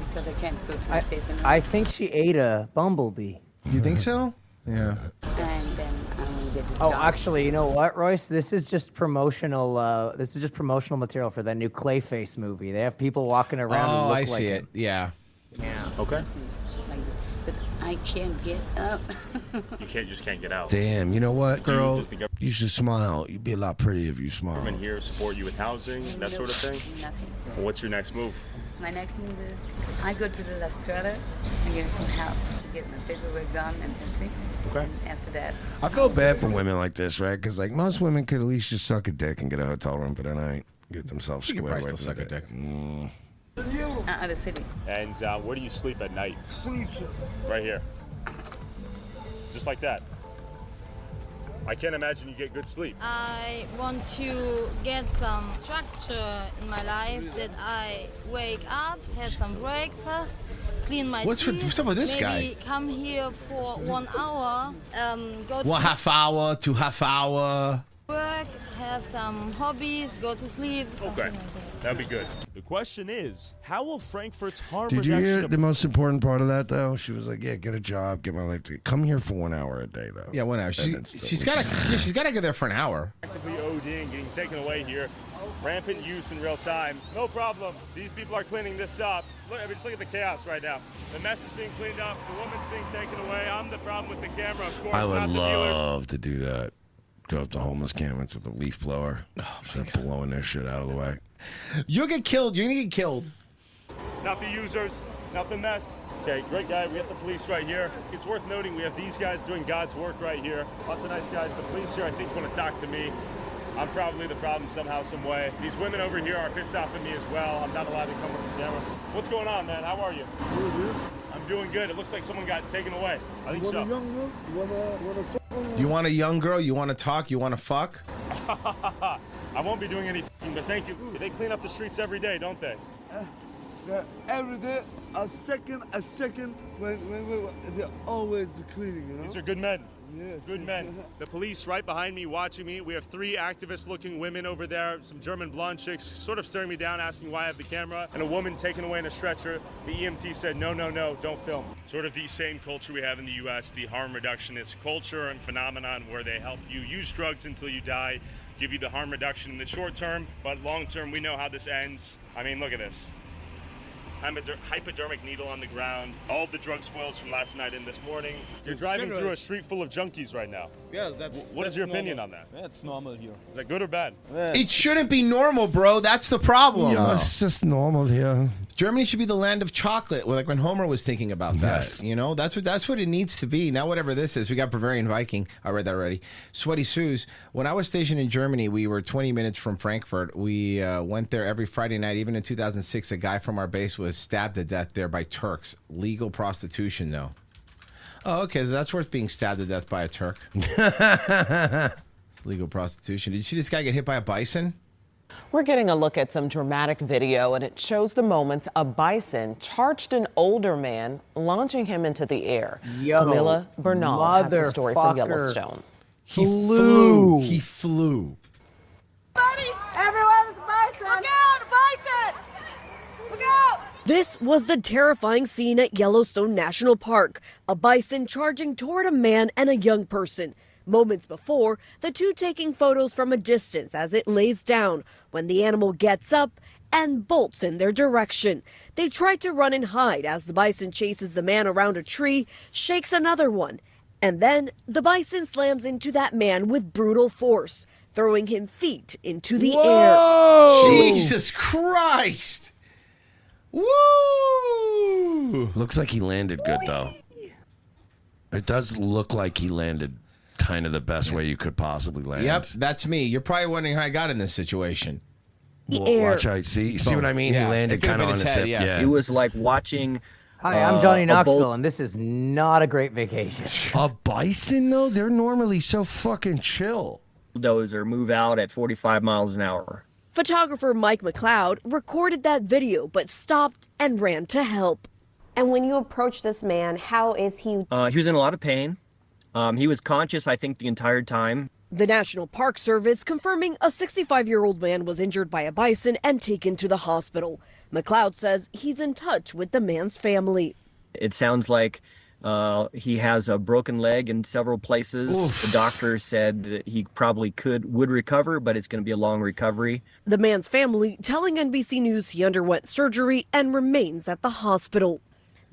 Because I can't go to the States. I think she ate a bumblebee. You think so? Yeah. And then I'm going to get the Oh, job. actually, you know what, Royce? This is just promotional. This is just promotional material for that new Clayface movie. They have people walking around. who Oh, look I like see him. it. Yeah. Yeah. Okay. Like, but I can't get up. You just can't get out. Damn, you know what, Do you girl? just think You should smile. You'd be a lot prettier if you smiled. Government here support you with housing, that sort of thing? Nothing. Well, what's your next move? My next move is I go to the La Strada and get some help to get my paperwork done and everything. Okay. And after that, I feel bad for women like this, right? Because like most women could at least just suck a dick and get a hotel room for the night, get themselves She could squared probably away still for the suck a day. out of the city. And where do you sleep at night? Right here. Just like that. I can't imagine you get good sleep. I want to get some structure in my life that I wake up, have some breakfast, clean my What's teeth, up with this maybe guy? come here for 1 hour, go to 1/2 hour, 2/2 hour. work, have some hobbies, go to sleep. Okay. something like that. That'd be good. The question is, how will Frankfurt's harm Did you reduction hear the most important part of that though? She was like, "Yeah, get a job, get my life. Come here for 1 hour a day, though." Yeah, 1 hour. And She's got to get there for an hour. Actively ODing, getting taken away here. Rampant use in real time. No problem. These people are cleaning this up. Look, I mean, just look at the chaos right now. The mess is being cleaned up. The woman's being taken away. I'm the problem with the camera, of course. I would not the dealers. love to do that. Go up to homeless campers with a leaf blower, start blowing their shit out of the way. You'll get killed. You're gonna get killed. Not the users, not the mess. Okay, great guy. We got the police right here. It's worth noting we have these guys doing God's work right here. Lots of nice guys. The police here, I think, want to talk to me. I'm probably the problem somehow, some way. These women over here are pissed off at me as well. I'm not allowed to come with the camera. What's going on, man? How are you? I'm I'm doing good. It looks like someone got taken away. I think so. You want a young girl? You want to talk? You want to fuck? I won't be doing any but thank you. They clean up the streets every day, don't they? Every day, a second, when they're always the cleaning, you know? These are good men. Yes. Good men. The police right behind me watching me. We have 3 activist-looking women over there, some German blonde chicks sort of staring me down, asking why I have the camera, and a woman taken away in a stretcher. The EMT said, no, don't film. Sort of the same culture we have in the U.S., the harm reductionist culture and phenomenon where they help you use drugs until you die, give you the harm reduction in the short term, but long term, we know how this ends. I mean, look at this. Hypodermic needle on the ground, all the drug spoils from last night and this morning. You're driving through a street full of junkies right now. Yes, that's. What is your opinion on that? That's normal here. Is that good or bad? It shouldn't be normal, bro. That's the problem. Yeah, it's just normal here. Germany should be the land of chocolate, like when Homer was thinking about that. Yes. You know, that's what it needs to be. Now, whatever this is, we got Bavarian Viking. I read that already. Sweaty Sue's. When I was stationed in Germany, we were 20 minutes from Frankfurt. We went there every Friday night. Even in 2006, a guy from our base was stabbed to death there by Turks. Legal prostitution, though. Oh, okay. So that's worth being stabbed to death by a Turk. It's legal prostitution. Did you see this guy get hit by a bison? We're getting a look at some dramatic video, and it shows the moments a bison charged an older man, launching him into the air. Camilla Bernal has a story from Yellowstone. He flew. He flew. Everyone's bison! Look out! Bison! Look out! This was the terrifying scene at Yellowstone National Park. A bison charging toward a man and a young person. Moments before, the two taking photos from a distance as it lays down when the animal gets up and bolts in their direction. They try to run and hide as the bison chases the man around a tree, shakes another one. And then the bison slams into that man with brutal force, throwing him feet into the air. Jesus Christ! Woo! Looks like he landed good, though. It does look like he landed kind of the best way you could possibly land. Yep, that's me. You're probably wondering how I got in this situation. Watch out. See what I mean? Yeah. He landed kind of on his hip. Yeah. It was like watching. Hi, I'm Johnny Knoxville, and this is not a great vacation. A bison, though? They're normally so fucking chill. Bulldozer move out at 45 miles an hour. Photographer Mike McLeod recorded that video, but stopped and ran to help. And when you approach this man, how is he? He was in a lot of pain. He was conscious, I think, the entire time. The National Park Service confirming a 65-year-old man was injured by a bison and taken to the hospital. McLeod says he's in touch with the man's family. It sounds like he has a broken leg in several places. Oof. The doctor said that he probably would recover, but it's going to be a long recovery. The man's family telling NBC News he underwent surgery and remains at the hospital.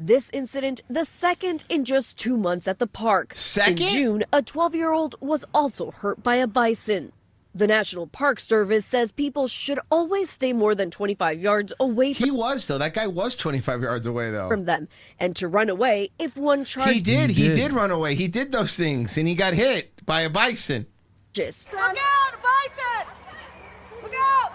This incident, the second in just 2 months at the park. Second? In June, a 12-year-old was also hurt by a bison. The National Park Service says people should always stay more than 25 yards away from He was, though. That guy was 25 yards away, though. From them, and to run away if one charged. He did run away. He did those things, and he got hit by a bison. Just Look out! A bison! Look out!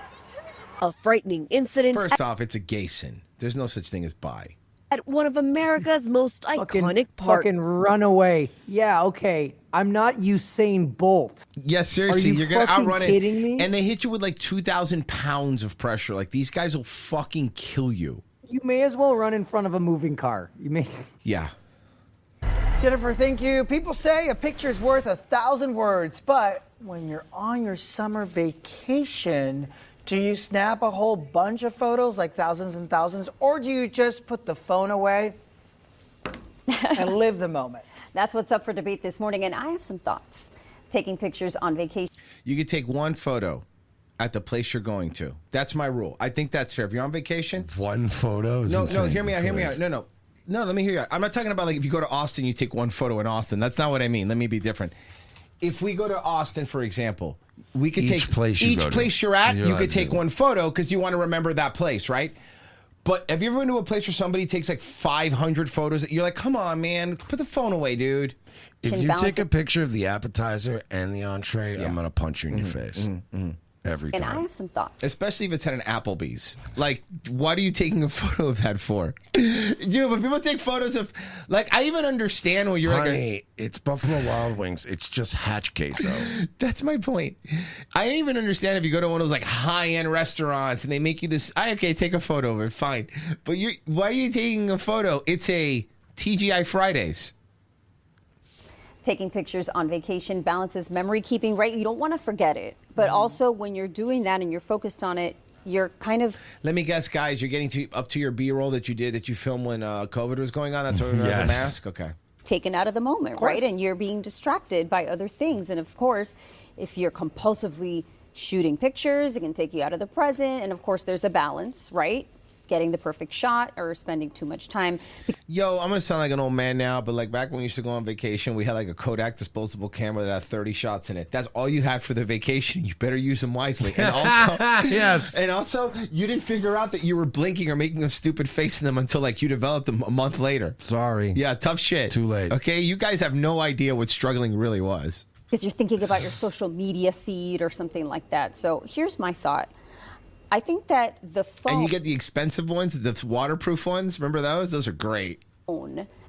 a frightening incident. First off, it's a Gayson. There's no such thing as bi. At one of America's most iconic parks. Fucking run away. Yeah, okay. I'm not Usain Bolt. Yes, seriously, Are you you're gonna fucking outrun kidding it, me? and they hit you with like 2,000 pounds of pressure. Like these guys will fucking kill you. You may as well run in front of a moving car. You may. Yeah. Jennifer, thank you. People say a picture is worth 1,000 words, but when you're on your summer vacation, do you snap a whole bunch of photos, like thousands and thousands, or do you just put the phone away and live the moment? That's what's up for debate this morning, and I have some thoughts. Taking pictures on vacation. You could take one photo at the place you're going to. That's my rule. I think that's fair. If you're on vacation, one photo is insane. No, hear me out. No, let me hear you out. I'm not talking about like if you go to Austin, you take one photo in Austin. That's not what I mean. Let me be different. If we go to Austin, for example, we could take each place you're at, you could take one photo because you want to remember that place, right? But have you ever been to a place where somebody takes like 500 photos? You're like, come on, man, put the phone away, dude. If you take a picture of the appetizer and the entree, I'm going to punch you in your face. Every And time. I have some thoughts. Especially if it's at an Applebee's. Like, what are you taking a photo of that for? Dude, but people take photos of, like, I even understand when you're Honey, it's Buffalo Wild Wings. It's just hatch queso. That's my point. I even understand if you go to one of those like high-end restaurants and they make you this, okay, take a photo of it, fine. But why are you taking a photo? It's a TGI Fridays. Taking pictures on vacation balances memory keeping, right? You don't want to forget it. But also when you're doing that and you're focused on it, you're kind of... Let me guess, guys, you're getting up to your B-roll that you filmed when COVID was going on? That's why it was a mask? Okay. Taken out of the moment, right? And you're being distracted by other things. And of course, if you're compulsively shooting pictures, it can take you out of the present. And of course, there's a balance, right? Getting the perfect shot or spending too much time. Yo, I'm going to sound like an old man now, but like back when we used to go on vacation, we had like a Kodak disposable camera that had 30 shots in it. That's all you had for the vacation. You better use them wisely. And also, yes. And also, you didn't figure out that you were blinking or making a stupid face in them until like you developed them a month later. Sorry. Yeah, tough shit. Too late. Okay, you guys have no idea what struggling really was. Because you're thinking about your social media feed or something like that. So here's my thought. I think that the phone... And you get the expensive ones, the waterproof ones. Remember those? Those are great.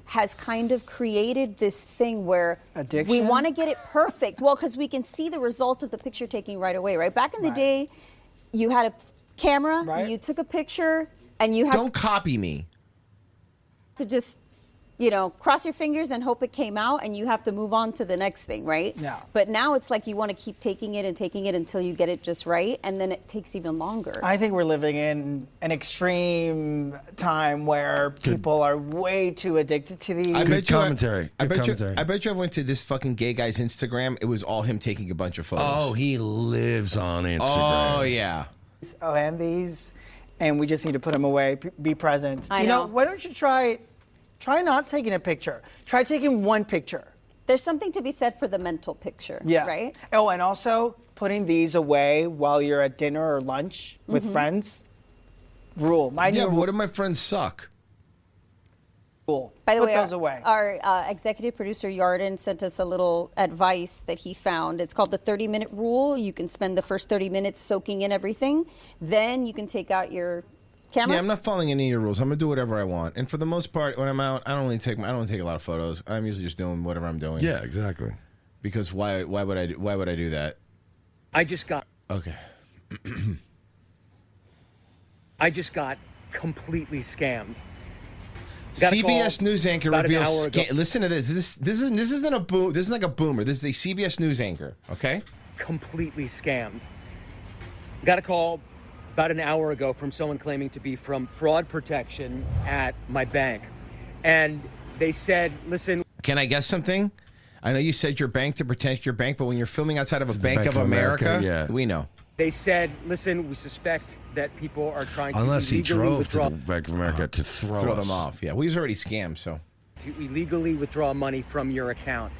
Has kind of created this thing where addiction? We want to get it perfect. Well, because we can see the result of the picture taking right away, right? Back in the day, you had a camera, you took a picture, and you have... Don't copy me. ...to just, you know, cross your fingers and hope it came out, and you have to move on to the next thing, right? Yeah. But now it's like you want to keep taking it until you get it just right, and then it takes even longer. I think we're living in an extreme time where people are way too addicted to these. I bet you commentary. I bet you I went to this fucking gay guy's Instagram. It was all him taking a bunch of photos. Oh, he lives on Instagram. Oh, yeah. Oh, and these, and we just need to put them away, be present. I you know, know. why don't you try not taking a picture. Try taking one picture. There's something to be said for the mental picture, right? Oh, and also putting these away while you're at dinner or lunch with friends. Rule. But what if my friends suck? Rule. By the Put way, those away. Our executive producer Yarden sent us a little advice that he found. It's called the 30-minute rule. You can spend the first 30 minutes soaking in everything. Then you can take out your camera. Yeah, I'm not following any of your rules. I'm gonna do whatever I want. And for the most part, when I'm out, I don't take a lot of photos. I'm usually just doing whatever I'm doing. Yeah, exactly. Because why would I do that? I just got completely scammed. Got a CBS call News anchor about an reveals. hour ago. Listen to this. This isn't a boom. This is like a boomer. This is a CBS News anchor. Okay. Completely scammed. Got a call about an hour ago from someone claiming to be from fraud protection at my bank, and they said, "Listen." Can I guess something? I know you said your bank to protect your bank, but when you're filming outside of a Bank of America, yeah. we know. They said, "Listen, we suspect that people are trying to Unless he illegally drove withdraw to the Bank of America to throw us them off. Yeah, we was already scammed, so. to illegally withdraw money from your account."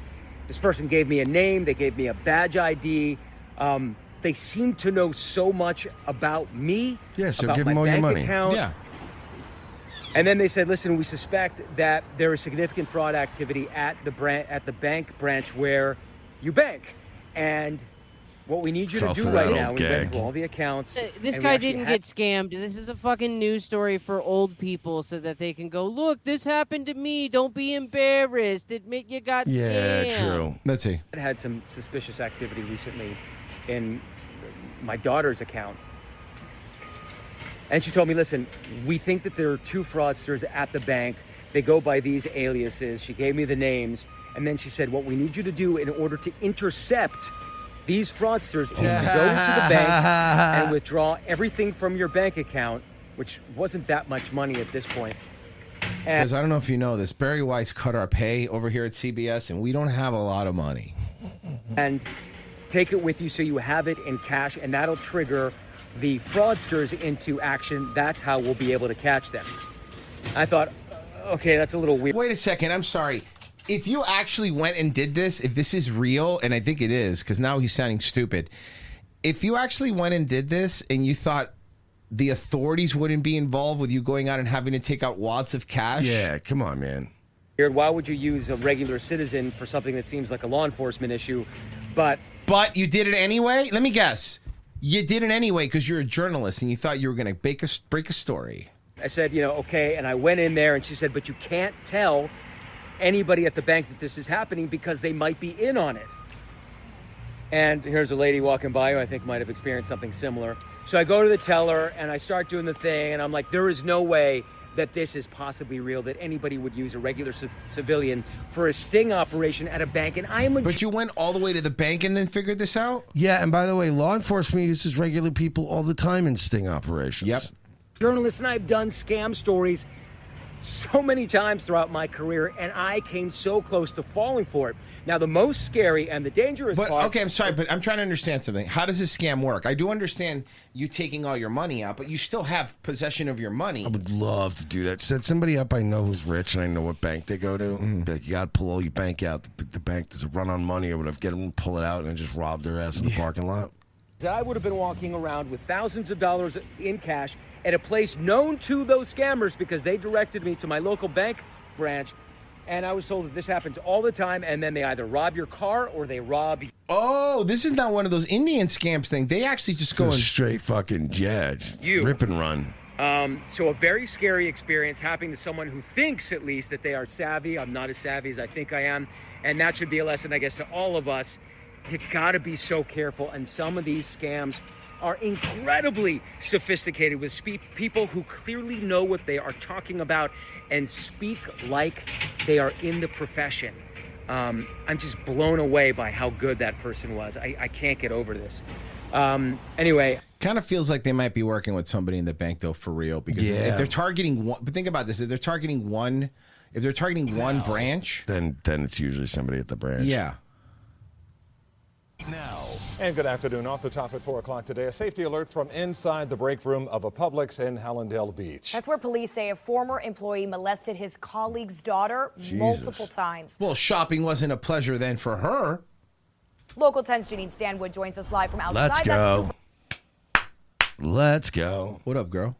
This person gave me a name. They gave me a badge ID. They seem to know so much about me. Yeah, so about give my them all your bank money. account. Yeah. And then they said, "Listen, we suspect that there is significant fraud activity at the bank branch where you bank, and what we need you Fell to for do that right old now, we gag. went through all the accounts." This and we guy actually didn't had- get scammed. This is a fucking news story for old people so that they can go, look, this happened to me. Don't be embarrassed. Admit you got scammed. Let's see. I had some suspicious activity recently in my daughter's account. And she told me, "Listen, we think that there are two fraudsters at the bank. They go by these aliases." She gave me the names. And then she said, "What we need you to do in order to intercept these fraudsters is to go into the bank and withdraw everything from your bank account," which wasn't that much money at this point. Because I don't know if you know this, Barry Weiss cut our pay over here at CBS, and we don't have a lot of money. And take it with you so you have it in cash, and that'll trigger the fraudsters into action. That's how we'll be able to catch them. I thought, okay, that's a little weird. Wait a second. I'm sorry. If you actually went and did this, if this is real, and I think it is, because now he's sounding stupid. If you actually went and did this and you thought the authorities wouldn't be involved with you going out and having to take out wads of cash? Yeah, come on, man. Why would you use a regular citizen for something that seems like a law enforcement issue? But you did it anyway? Let me guess. You did it anyway because you're a journalist and you thought you were going to break a story. I said, okay, and I went in there and she said, but you can't tell anybody at the bank that this is happening because they might be in on it. And here's a lady walking by who I think might have experienced something similar. So I go to the teller and I start doing the thing and I'm like, there is no way that this is possibly real, that anybody would use a regular civilian for a sting operation at a bank. And I am But you went all the way to the bank and then figured this out? Yeah, and by the way, law enforcement uses regular people all the time in sting operations. Yep. Journalist, and I've done scam stories so many times throughout my career, and I came so close to falling for it. Now, the most scary and the dangerous part... Okay, I'm sorry, but I'm trying to understand something. How does this scam work? I do understand you taking all your money out, but you still have possession of your money. I would love to do that. Set somebody up I know who's rich and I know what bank they go to. Like, you got to pull all your bank out. The bank does a run on money or whatever. Get them to pull it out and then just rob their ass in the parking lot. I would have been walking around with thousands of dollars in cash at a place known to those scammers because they directed me to my local bank branch, and I was told that this happens all the time, and then they either rob your car or they rob you. Oh, this is not one of those Indian scams thing. They actually just go Go and... straight fucking rip and run. So a very scary experience happening to someone who thinks, at least, that they are savvy. I'm not as savvy as I think I am, and that should be a lesson, I guess, to all of us. You gotta be so careful, and some of these scams are incredibly sophisticated with people who clearly know what they are talking about and speak like they are in the profession. I'm just blown away by how good that person was. I can't get over this. Anyway. Kind of feels like they might be working with somebody in the bank, though, for real. Because if they're targeting one... But think about this. If they're targeting one... If they're targeting one branch... Then it's usually somebody at the branch. Yeah. Now. And good afternoon. Off the top at 4 o'clock today, a safety alert from inside the break room of a Publix in Hallandale Beach. That's where police say a former employee molested his colleague's daughter multiple times. Well, shopping wasn't a pleasure then for her. Local 10's Janine Stanwood joins us live from outside. Let's go. Let's go. What up, girl?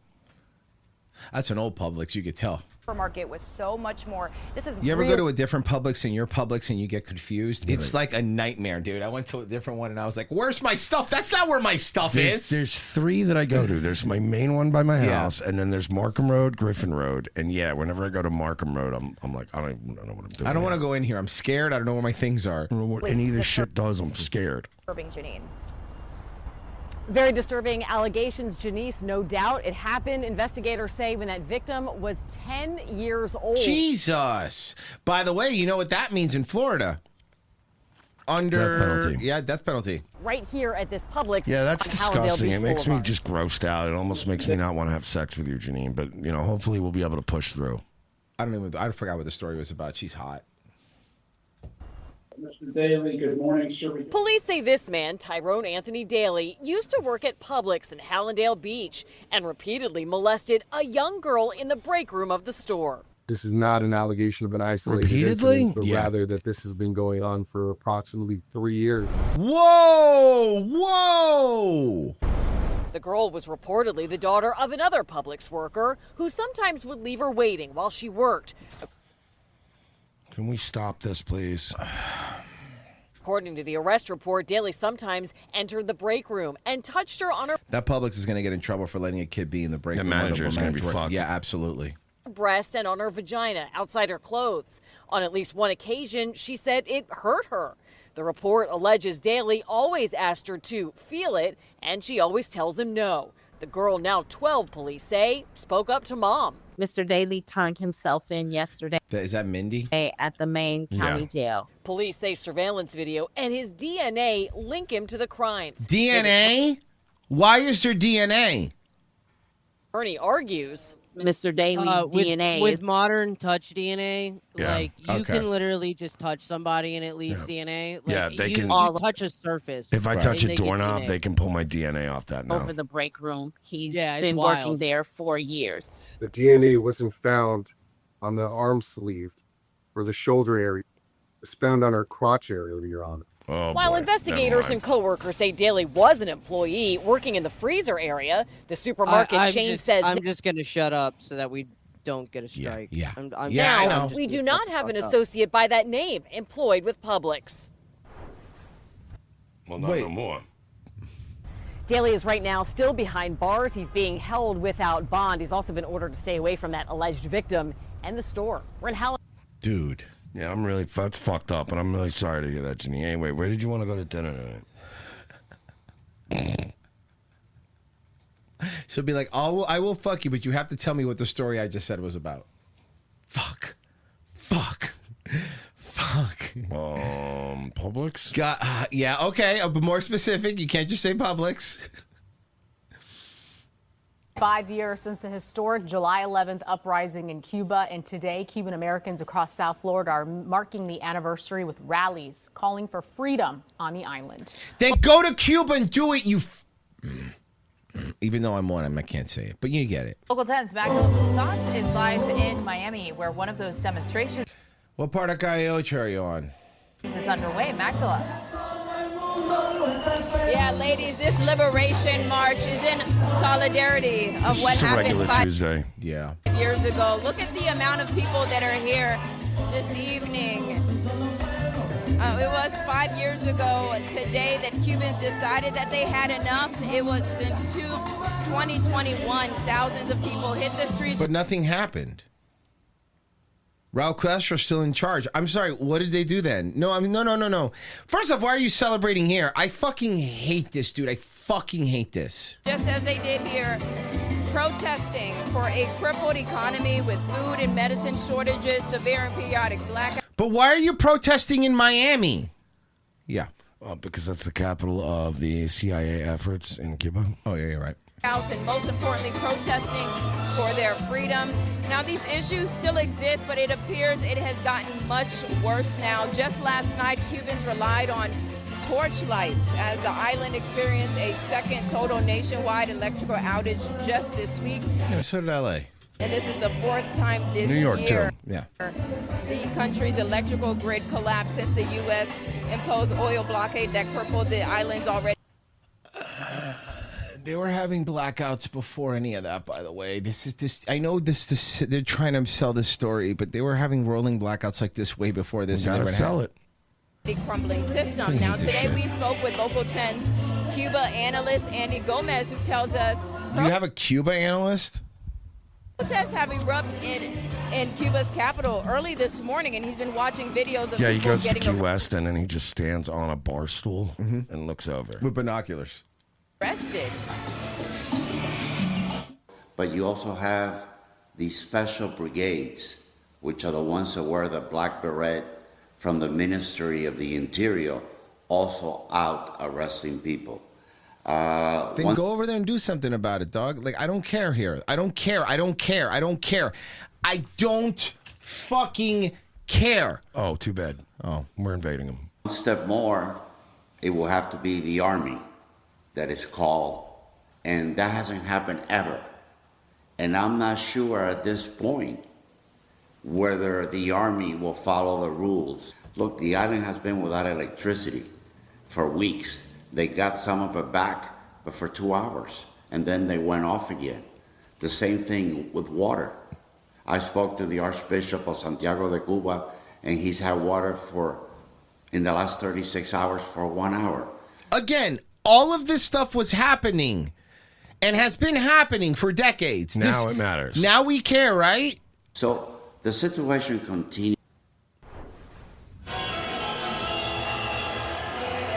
That's an old Publix, you could tell. Supermarket was so much more. This is You ever go to a different Publix and your Publix and you get confused? It's like a nightmare, dude. I went to a different one and I was like, where's my stuff? That's not where my stuff is. There's 3 that I go to. There's my main one by my house, and then there's Markham Road, Griffin Road. And yeah, whenever I go to Markham Road, I'm like, I don't even know what I'm doing. I don't want to go in here. I'm scared. I don't know where my things are. I don't know what any of this shit does. I'm scared. Janine. Very disturbing allegations, Janice, no doubt. It happened, investigators say, when that victim was 10 years old. Jesus. By the way, you know what that means in Florida? Death penalty. Yeah, death penalty. Right here at this Publix. Yeah, that's on Hallandale disgusting. Beach It makes me Boulevard. just grossed out. It almost makes me not want to have sex with you, Janine. But, hopefully we'll be able to push through. I forgot what the story was about. She's hot. Mr. Daly, good morning, sir. Police say this man, Tyrone Anthony Daly, used to work at Publix in Hallandale Beach and repeatedly molested a young girl in the break room of the store. This is not an allegation of an isolated Repeatedly? incident, but rather that this has been going on for approximately 3 years. Whoa! Whoa! The girl was reportedly the daughter of another Publix worker who sometimes would leave her waiting while she worked. Can we stop this, please? According to the arrest report, Daly sometimes entered the break room and touched her on her That Publix is going to get in trouble for letting a kid be in the break The room. manager is going to be Manager. fucked. Yeah, absolutely. breast and on her vagina, outside her clothes. On at least one occasion, she said it hurt her. The report alleges Daly always asked her to feel it, and she always tells him no. The girl, now 12, police say, spoke up to mom. Mr. Daly turned himself in yesterday. Is that Mindy? At the Maine County Jail. Police say surveillance video and his DNA link him to the crimes. DNA? Why is there DNA? Ernie argues. Mr. Daly's DNA with is modern touch DNA, Yeah, like you okay. can literally just touch somebody and it leaves DNA. Like, Yeah, they you can- touch a surface. If I touch and a they get doorknob, DNA. they can pull my DNA off that now. over the break room. He's Yeah, it's been wild. working there for years. The DNA wasn't found on the arm sleeve or the shoulder area. It was found on her crotch area, Your Honor. Oh, While investigators and coworkers say Daly was an employee working in the freezer area, the supermarket chain says I'm just gonna shut up so that we don't get a strike. Yeah. now we do not have an associate by that name employed with Publix. Well, not no more. Daley is right now still behind bars. He's being held without bond. He's also been ordered to stay away from that alleged victim and the store. We're in Howland. Dude. Yeah, that's fucked up, and I'm really sorry to hear that, Jenny. Anyway, where did you want to go to dinner tonight? She'll be like, I will fuck you, but you have to tell me what the story I just said was about. Fuck. Publix? Yeah, okay. But more specific. You can't just say Publix. 5 years since the historic July 11th uprising in Cuba, and today Cuban Americans across South Florida are marking the anniversary with rallies calling for freedom on the island. Then go to Cuba and do it, you even though I'm one, I can't say it, but you get it. Local 10's Magdalene Toussaint is live in Miami, where one of those demonstrations What part of Cayocha are you on? is underway. Magdalene. Yeah, ladies, this liberation march is in solidarity of what It's a happened regular 5 Tuesday. Yeah. years ago. Look at the amount of people that are here this evening. It was 5 years ago today that Cubans decided that they had enough. It was in 2021. Thousands of people hit the streets. But nothing happened. Raul Castro's still in charge. I'm sorry, what did they do then? No. First off, why are you celebrating here? I fucking hate this, dude. I fucking hate this. Just as they did here, protesting for a crippled economy with food and medicine shortages, severe and periodic blackouts. But why are you protesting in Miami? Yeah. Because that's the capital of the CIA efforts in Cuba. Oh, yeah, you're right. And most importantly, protesting for their freedom. Now, these issues still exist, but it appears it has gotten much worse now. Just last night, Cubans relied on torch lights as the island experienced a second total nationwide electrical outage just this week. Yeah, so did LA. And this is the fourth time this New York, year too. Yeah. the country's electrical grid collapsed since the U.S. imposed oil blockade that crippled the islands already. They were having blackouts before any of that, by the way. I know this. They're trying to sell this story, but they were having rolling blackouts like this way before this. You gotta sell it. The crumbling system. Now, today we spoke with Local 10's Cuba analyst Andy Gomez, who tells us You have a Cuba analyst? protests have erupted in Cuba's capital early this morning, and he's been watching videos of Yeah, he people goes to getting Key West and then he just stands on a bar stool and looks over. With binoculars. arrested. But you also have these special brigades, which are the ones that wear the black beret from the Ministry of the Interior, also out arresting people. Then go over there and do something about it, dog. Like, I don't care here. I don't care. I don't fucking care. Oh, too bad. Oh, we're invading them. One step more, it will have to be the army that is called, and that hasn't happened ever. And I'm not sure at this point whether the army will follow the rules. Look, the island has been without electricity for weeks. They got some of it back, but for 2 hours, and then they went off again. The same thing with water. I spoke to the Archbishop of Santiago de Cuba, and he's had water in the last 36 hours for 1 hour. Again, all of this stuff was happening and has been happening for decades. Now it matters. Now we care, right? So the situation continues.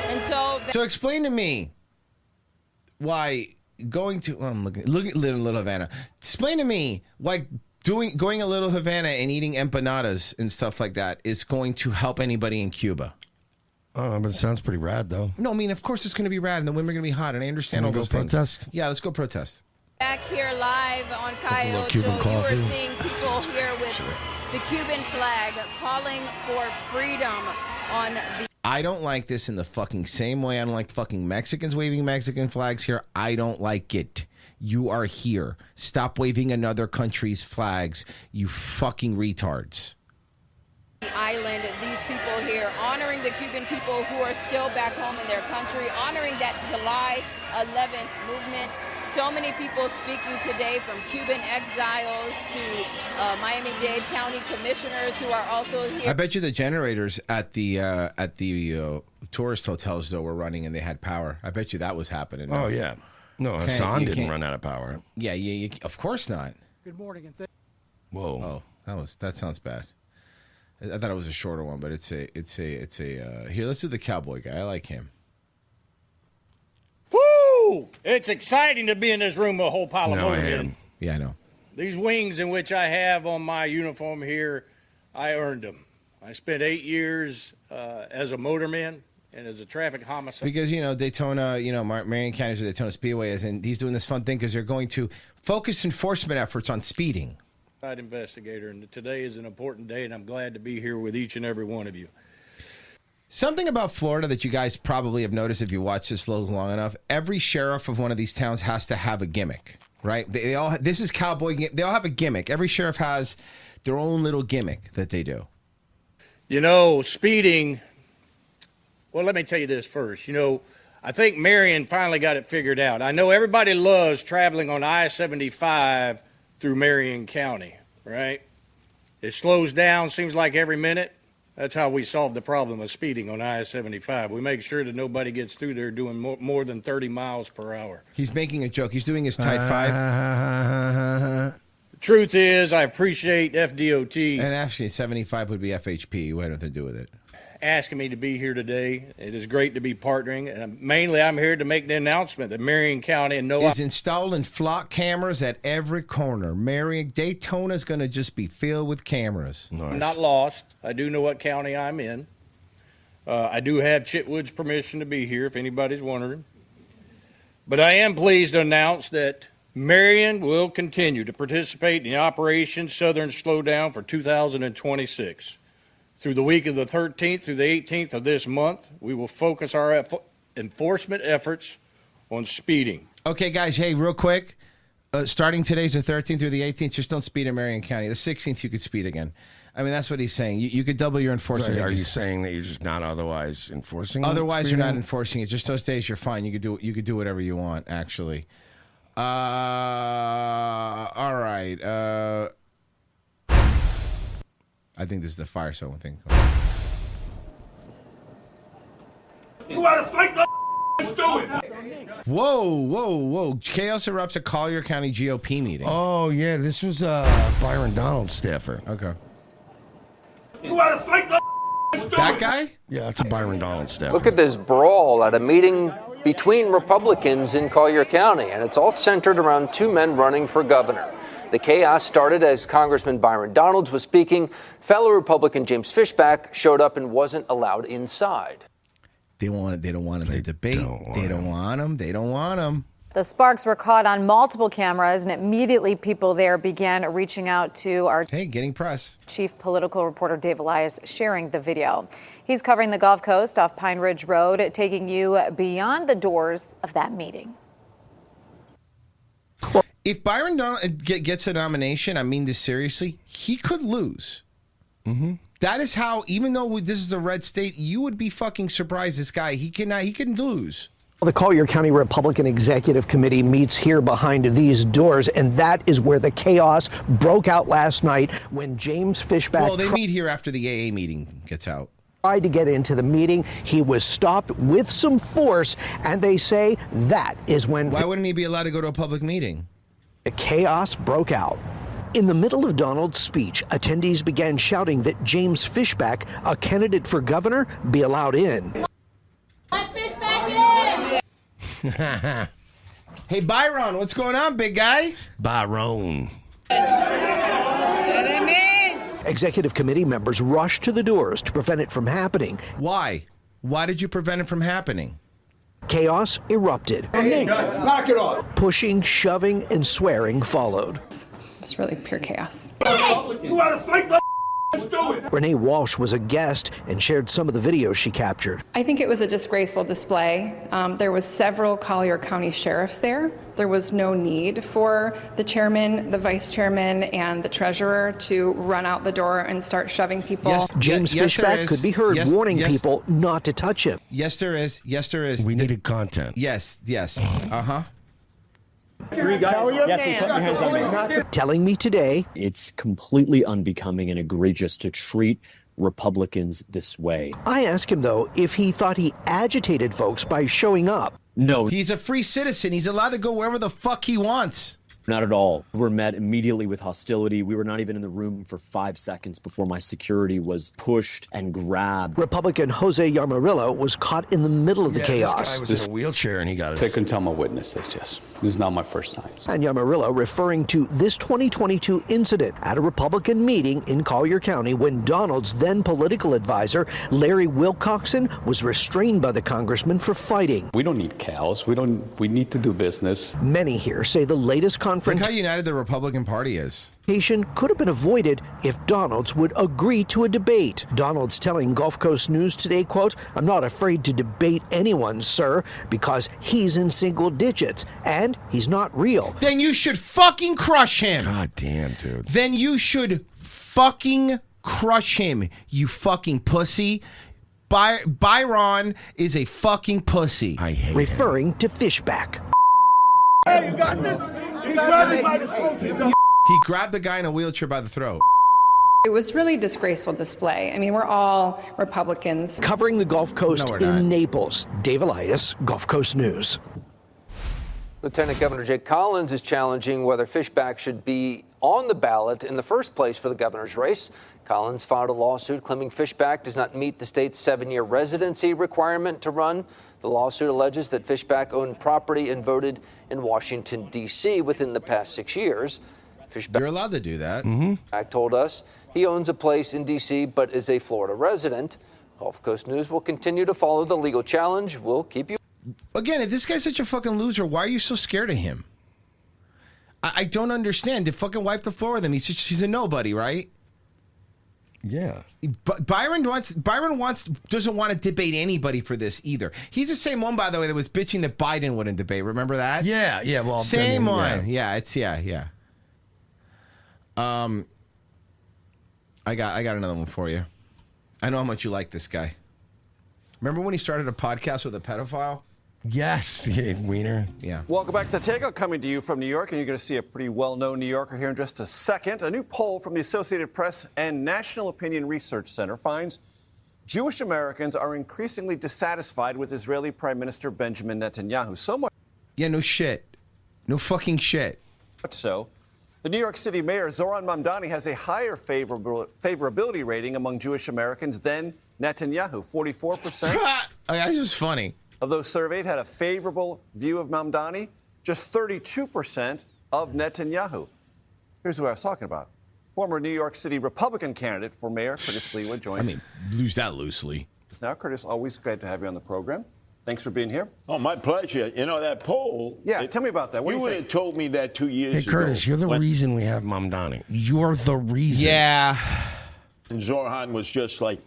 And so explain to me why going to look at Little Havana. Explain to me why going to Little Havana and eating empanadas and stuff like that is going to help anybody in Cuba. Oh, but it sounds pretty rad, though. No, I mean, of course it's going to be rad and the women are going to be hot, and I understand all Wanna those go things. protest? Yeah, let's go protest. back here live on Cayocho, Cuban you were coffee. seeing people here with the Cuban flag calling for freedom on the I don't like this in the fucking same way I don't like fucking Mexicans waving Mexican flags here. I don't like it. You are here. Stop waving another country's flags, you fucking retards. island. These people here honoring the Cuban people who are still back home in their country, honoring that July 11th movement. So many people speaking today, from Cuban exiles to Miami-Dade County commissioners who are also here. I bet you the generators at the tourist hotels though were running and they had power. I bet you that was happening. Oh yeah, no, Hassan didn't run out of power. Yeah, of course not. Good morning and Whoa. Oh, that sounds bad. I thought it was a shorter one, but it's a here. Let's do the cowboy guy. I like him. Woo! It's exciting to be in this room with a whole pile of motormen. Yeah, I know. These wings in which I have on my uniform here, I earned them. I spent 8 years as a motorman and as a traffic homicide. Because, Daytona, Marion County is where Daytona Speedway is, and he's doing this fun thing because they're going to focus enforcement efforts on speeding. Investigator, and today is an important day, and I'm glad to be here with each and every one of you. Something about Florida that you guys probably have noticed if you watch this long enough, every sheriff of one of these towns has to have a gimmick, right? They all, this is cowboy, they all have a gimmick. Every sheriff has their own little gimmick that they do. Speeding, well, let me tell you this first. I think Marion finally got it figured out. I know everybody loves traveling on I-75 through Marion County, right? It slows down, seems like every minute. That's how we solve the problem of speeding on I-75. We make sure that nobody gets through there doing more than 30 miles per hour. He's making a joke. He's doing his Type 5. The truth is, I appreciate FDOT. And actually, 75 would be FHP. What have to do with it? Asking me to be here today. It is great to be partnering. And mainly, I'm here to make the announcement that Marion County is installing flock cameras at every corner. Daytona is going to just be filled with cameras. I'm not lost. I do know what county I'm in. I do have Chitwood's permission to be here, if anybody's wondering. But I am pleased to announce that Marion will continue to participate in the Operation Southern Slowdown for 2026. Through the week of the 13th through the 18th of this month, we will focus our enforcement efforts on speeding. Okay, guys, hey, real quick. Starting today's the 13th through the 18th, just don't speed in Marion County. The 16th, you could speed again. I mean, that's what he's saying. You could double your enforcement. So are you saying that you're just not otherwise enforcing? Otherwise, you're not enforcing it. Just those days, you're fine. You could do whatever you want, actually. All right. I think this is the fire zone thing. You out of sight, let's do it. Whoa. Chaos erupts at Collier County GOP meeting. Oh, yeah. This was Byron Donald's staffer. Okay. You out of sight, let's do it. That guy? Yeah, it's a Byron Donald staffer. Look at this brawl at a meeting between Republicans in Collier County, and it's all centered around two men running for governor. The chaos started as Congressman Byron Donalds was speaking. Fellow Republican James Fishback showed up and wasn't allowed inside. They don't want him to debate. They don't want him. The sparks were caught on multiple cameras, and immediately people there began reaching out to our getting press. Chief political reporter Dave Elias, sharing the video. He's covering the Gulf Coast off Pine Ridge Road, taking you beyond the doors of that meeting. If Byron Donald gets a nomination, I mean this seriously, he could lose. Mm-hmm. That is how, even though this is a red state, you would be fucking surprised. This guy, he can lose. The Collier County Republican Executive Committee meets here behind these doors, and that is where the chaos broke out last night when James Fishback... Well, they meet here after the AA meeting gets out. Tried to get into the meeting. He was stopped with some force, and they say that is when... Why wouldn't he be allowed to go to a public meeting? The chaos broke out. In the middle of Donald's speech, attendees began shouting that James Fishback, a candidate for governor, be allowed in. Let Fishback in! Hey, Byron, what's going on, big guy? Byron. Let him in! Executive committee members rushed to the doors to prevent it from happening. Why? Why did you prevent it from happening? Chaos erupted. Knock it off. Pushing, shoving, and swearing followed. It's really pure chaos. You out of sight, let's do it. Renee Walsh was a guest and shared some of the videos she captured. I think it was a disgraceful display. There was several Collier County sheriffs there. There was no need for the chairman, the vice chairman, and the treasurer to run out the door and start shoving people. James Fishback could be heard warning people not to touch him. Yes, there is. We needed content. Yes. Uh-huh. Telling me today it's completely unbecoming and egregious to treat Republicans this way. I asked him, though, if he thought he agitated folks by showing up. No. He's a free citizen. He's allowed to go wherever the fuck he wants. Not at all. We were met immediately with hostility. We were not even in the room for 5 seconds before my security was pushed and grabbed. Republican Jose Yamarillo was caught in the middle of the chaos. This guy was in a wheelchair and he got Take and tell my witness this, yes. This is not my first time. And Yamarillo referring to this 2022 incident at a Republican meeting in Collier County when Donald's then political advisor, Larry Wilcoxon, was restrained by the congressman for fighting. We don't need cows. We need to do business. Many here say the latest Look how united the Republican Party is. Could have been avoided if Donalds would agree to a debate. Donalds telling Gulf Coast News today, quote, "I'm not afraid to debate anyone, sir, because he's in single digits and he's not real." Then you should fucking crush him. God damn, dude. Then you should fucking crush him, you fucking pussy. Byron is a fucking pussy. I hate Referring to Fishback. Hey, you got this. He grabbed me by the throat. He grabbed the guy in a wheelchair by the throat. It was really a disgraceful display. I mean, we're all Republicans. Covering the Gulf Coast No, we're not. in Naples, Dave Elias, Gulf Coast News. Lieutenant Governor Jake Collins is challenging whether Fishback should be on the ballot in the first place for the governor's race. Collins filed a lawsuit claiming Fishback does not meet the state's 7-year residency requirement to run. The lawsuit alleges that Fishback owned property and voted in Washington, D.C. within the past 6 years. Fishback, You're allowed to do that. told us he owns a place in D.C. but is a Florida resident. Gulf Coast News will continue to follow the legal challenge. We'll keep you. Again, if this guy's such a fucking loser, why are you so scared of him? I don't understand. To fucking wipe the floor with him. He's a nobody, right? Yeah. Byron doesn't want to debate anybody for this either. He's the same one, by the way, that was bitching that Biden wouldn't debate. Remember that? Yeah. Well, same I mean, one. Yeah. I got another one for you. I know how much you like this guy. Remember when he started a podcast with a pedophile? Yes, Wiener. Yeah. Welcome back to The Takeout, coming to you from New York, and you're going to see a pretty well-known New Yorker here in just a second. A new poll from the Associated Press and National Opinion Research Center finds Jewish Americans are increasingly dissatisfied with Israeli Prime Minister Benjamin Netanyahu. So much. Yeah, no shit. No fucking shit. So, the New York City Mayor Zoran Mamdani has a higher favorability rating among Jewish Americans than Netanyahu, 44%. That's just funny. Of those surveyed had a favorable view of Mamdani, just 32% of Netanyahu. Here's what I was talking about. Former New York City Republican candidate for mayor, Curtis Lewa, joined. Lose that loosely. Now, Curtis, always glad to have you on the program. Thanks for being here. Oh, my pleasure. You know, that poll. Yeah, tell me about that. What do you would think? have told me that 2 years Hey, ago. Curtis, you're the reason we have Mamdani. You're the reason. Yeah. And Zoran was just like,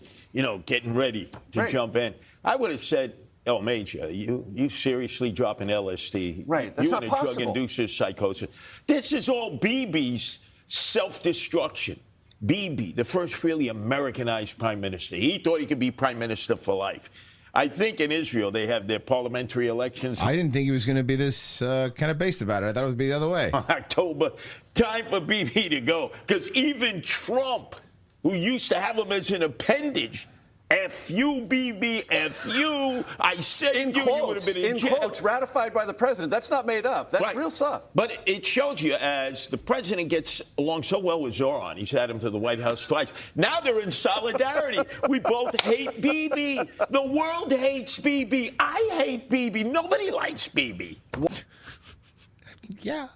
getting ready to jump in. I would have said, "Oh, Major, you seriously dropping LSD? Right, that's you not in a possible. drug-induced psychosis. This is all Bibi's self-destruction. Bibi, the first really Americanized prime minister. He thought he could be prime minister for life. I think in Israel they have their parliamentary elections. I didn't think he was going to be this kind of based about it. I thought it would be the other way. October. Time for Bibi to go. Because even Trump, who used to have him as an appendage, F you, Bibi, F you. I said In you would have quotes, been in jail. quotes, ratified by the president. That's not made up. That's Right. real stuff. But it shows you as the president gets along so well with Zoran, he's had him to the White House twice. Now they're in solidarity. We both hate Bibi. The world hates Bibi. I hate Bibi. Nobody likes Bibi. Yeah.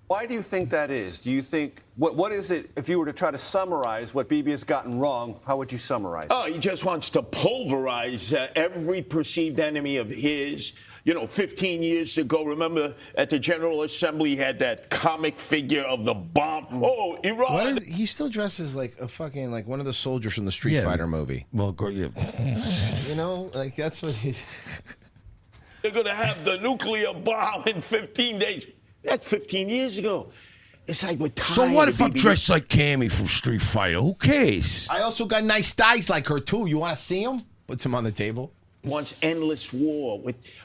Why do you think that is? Do you think, what is it, if you were to try to summarize what Bibi has gotten wrong, how would you summarize it? Oh, he just wants to pulverize every perceived enemy of his. 15 years ago, remember at the General Assembly, he had that comic figure of the bomb. Oh, Iran. He still dresses like a fucking, like one of the soldiers from the Street Fighter movie. Well, yeah. That's what he's... They're going to have the nuclear bomb in 15 days. That's 15 years ago. It's like we're tired. So what if I'm Bibi. dressed like Cammy from Street Fighter? Who cares? I also got nice thighs like her, too. You want to see them? Puts them on the table. Wants endless war.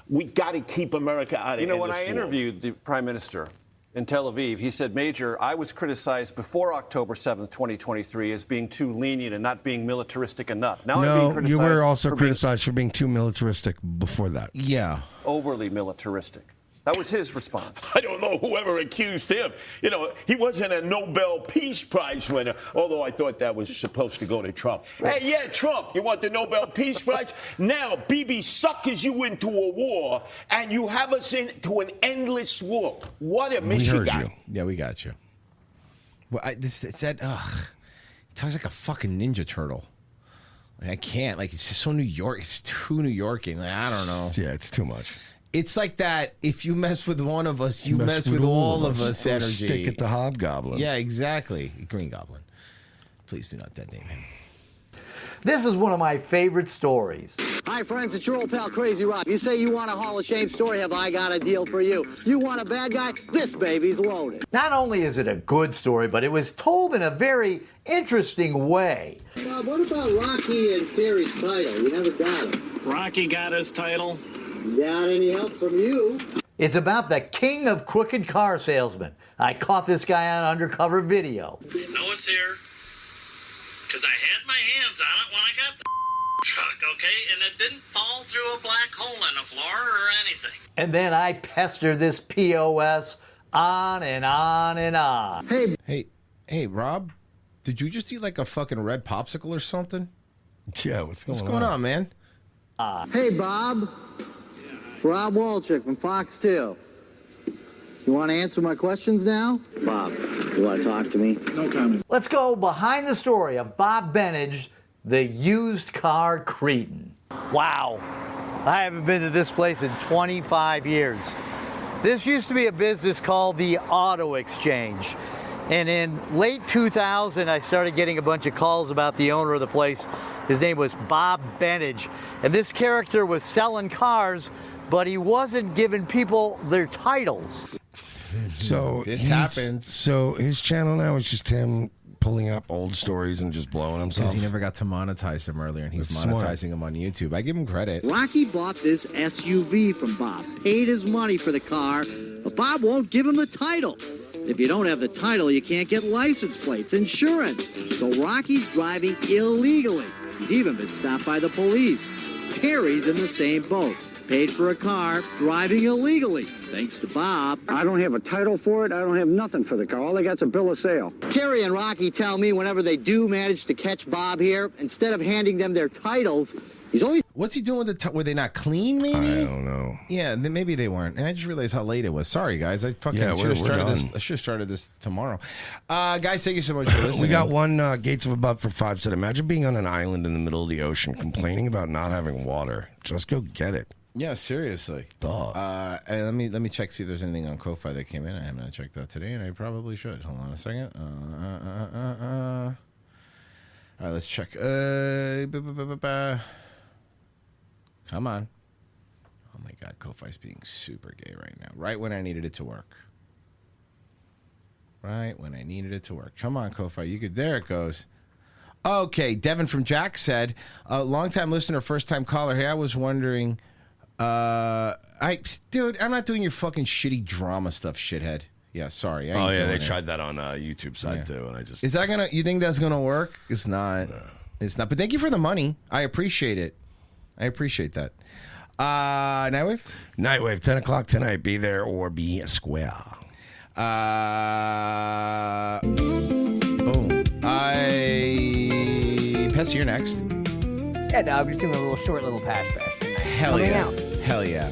We got to keep America out of When endless I war. interviewed the prime minister, in Tel Aviv. He said, Major, I was criticized before October 7th, 2023 as being too lenient and not being militaristic enough. Now I'm being No, criticized you were also for criticized for being too militaristic before that. Yeah. overly militaristic. That was his response. I don't know whoever accused him. You know, he wasn't a Nobel Peace Prize winner, although I thought that was supposed to go to Trump. Hey, yeah, Trump, you want the Nobel Peace Prize? Now, Bibi suckers you into a war, and you have us into an endless war. What a mission. We heard you. Yeah, we got you. Well, it's that, he talks like a fucking Ninja Turtle. Like, I can't. Like, it's just so New York. It's too New Yorking. Like, I don't know. Yeah, it's too much. It's like that. If you mess with one of us, you mess with all of us. Energy. Stick at the Hobgoblin. Yeah, exactly. Green Goblin. Please do not detonate him. This is one of my favorite stories. Hi, friends. It's your old pal, Crazy Rob. You say you want a Hall of Shame story? Have I got a deal for you? You want a bad guy? This baby's loaded. Not only is it a good story, but it was told in a very interesting way. Bob, what about Rocky and Terry's title? You haven't got him. Rocky got his title. Got any help from you? It's about the king of crooked car salesmen. I caught this guy on undercover video. No one's here. Because I had my hands on it when I got the truck, okay? And it didn't fall through a black hole in the floor or anything. And then I pestered this POS on and on and on. Hey, Rob, did you just eat like a fucking red popsicle or something? Yeah, what's going on, man? Hey, Bob. Rob Walchuk from Fox 2. You want to answer my questions now? Bob, you want to talk to me? No comment. Let's go behind the story of Bob Benage, the used car cretin. Wow. I haven't been to this place in 25 years. This used to be a business called the Auto Exchange. And in late 2000, I started getting a bunch of calls about the owner of the place. His name was Bob Benage. And this character was selling cars, but he wasn't giving people their titles. So This happens. So his channel now is just him pulling up old stories and just blowing himself. Because he never got to monetize them earlier, and he's That's smart. monetizing them on YouTube. I give him credit. Rocky bought this SUV from Bob, paid his money for the car, but Bob won't give him the title. If you don't have the title, you can't get license plates, insurance. So Rocky's driving illegally. He's even been stopped by the police. Terry's in the same boat. Paid for a car, driving illegally, thanks to Bob. I don't have a title for it. I don't have nothing for the car. All I got's a bill of sale. Terry and Rocky tell me whenever they do manage to catch Bob here, instead of handing them their titles, he's always... What's he doing with the were they not clean, maybe? I don't know. Yeah, then maybe they weren't. And I just realized how late it was. Sorry, guys. I fucking Yeah, should have we're started this. done. I should have started this tomorrow. Guys, thank you so much for listening. We got one Gates of Above for 5 said, imagine being on an island in the middle of the ocean complaining about not having water. Just go get it. Yeah, seriously. Duh. And let me check, see if there's anything on Ko-Fi that came in. I haven't checked that today, and I probably should. Hold on a second. All right, let's check. Come on. Oh my God, Ko-Fi's being super gay right now. Right when I needed it to work. Right when I needed it to work. Come on, Ko-Fi. You could. There it goes. Okay, Devin from Jack said, longtime listener, first time caller. Hey, I was wondering. Dude, I'm not doing your fucking shitty drama stuff, shithead. Yeah, sorry. I ain't They doing it. tried that on YouTube side too, and I just... Is that gonna? You think that's gonna work? It's not. No. It's not. But thank you for the money. I appreciate it. I appreciate that. Nightwave? Nightwave, 10 o'clock tonight. Be there or be square. Boom. Pessy, you're next. Yeah, no, I'm just doing a little short little pass tonight. Hell Coming yeah. out. Hell yeah.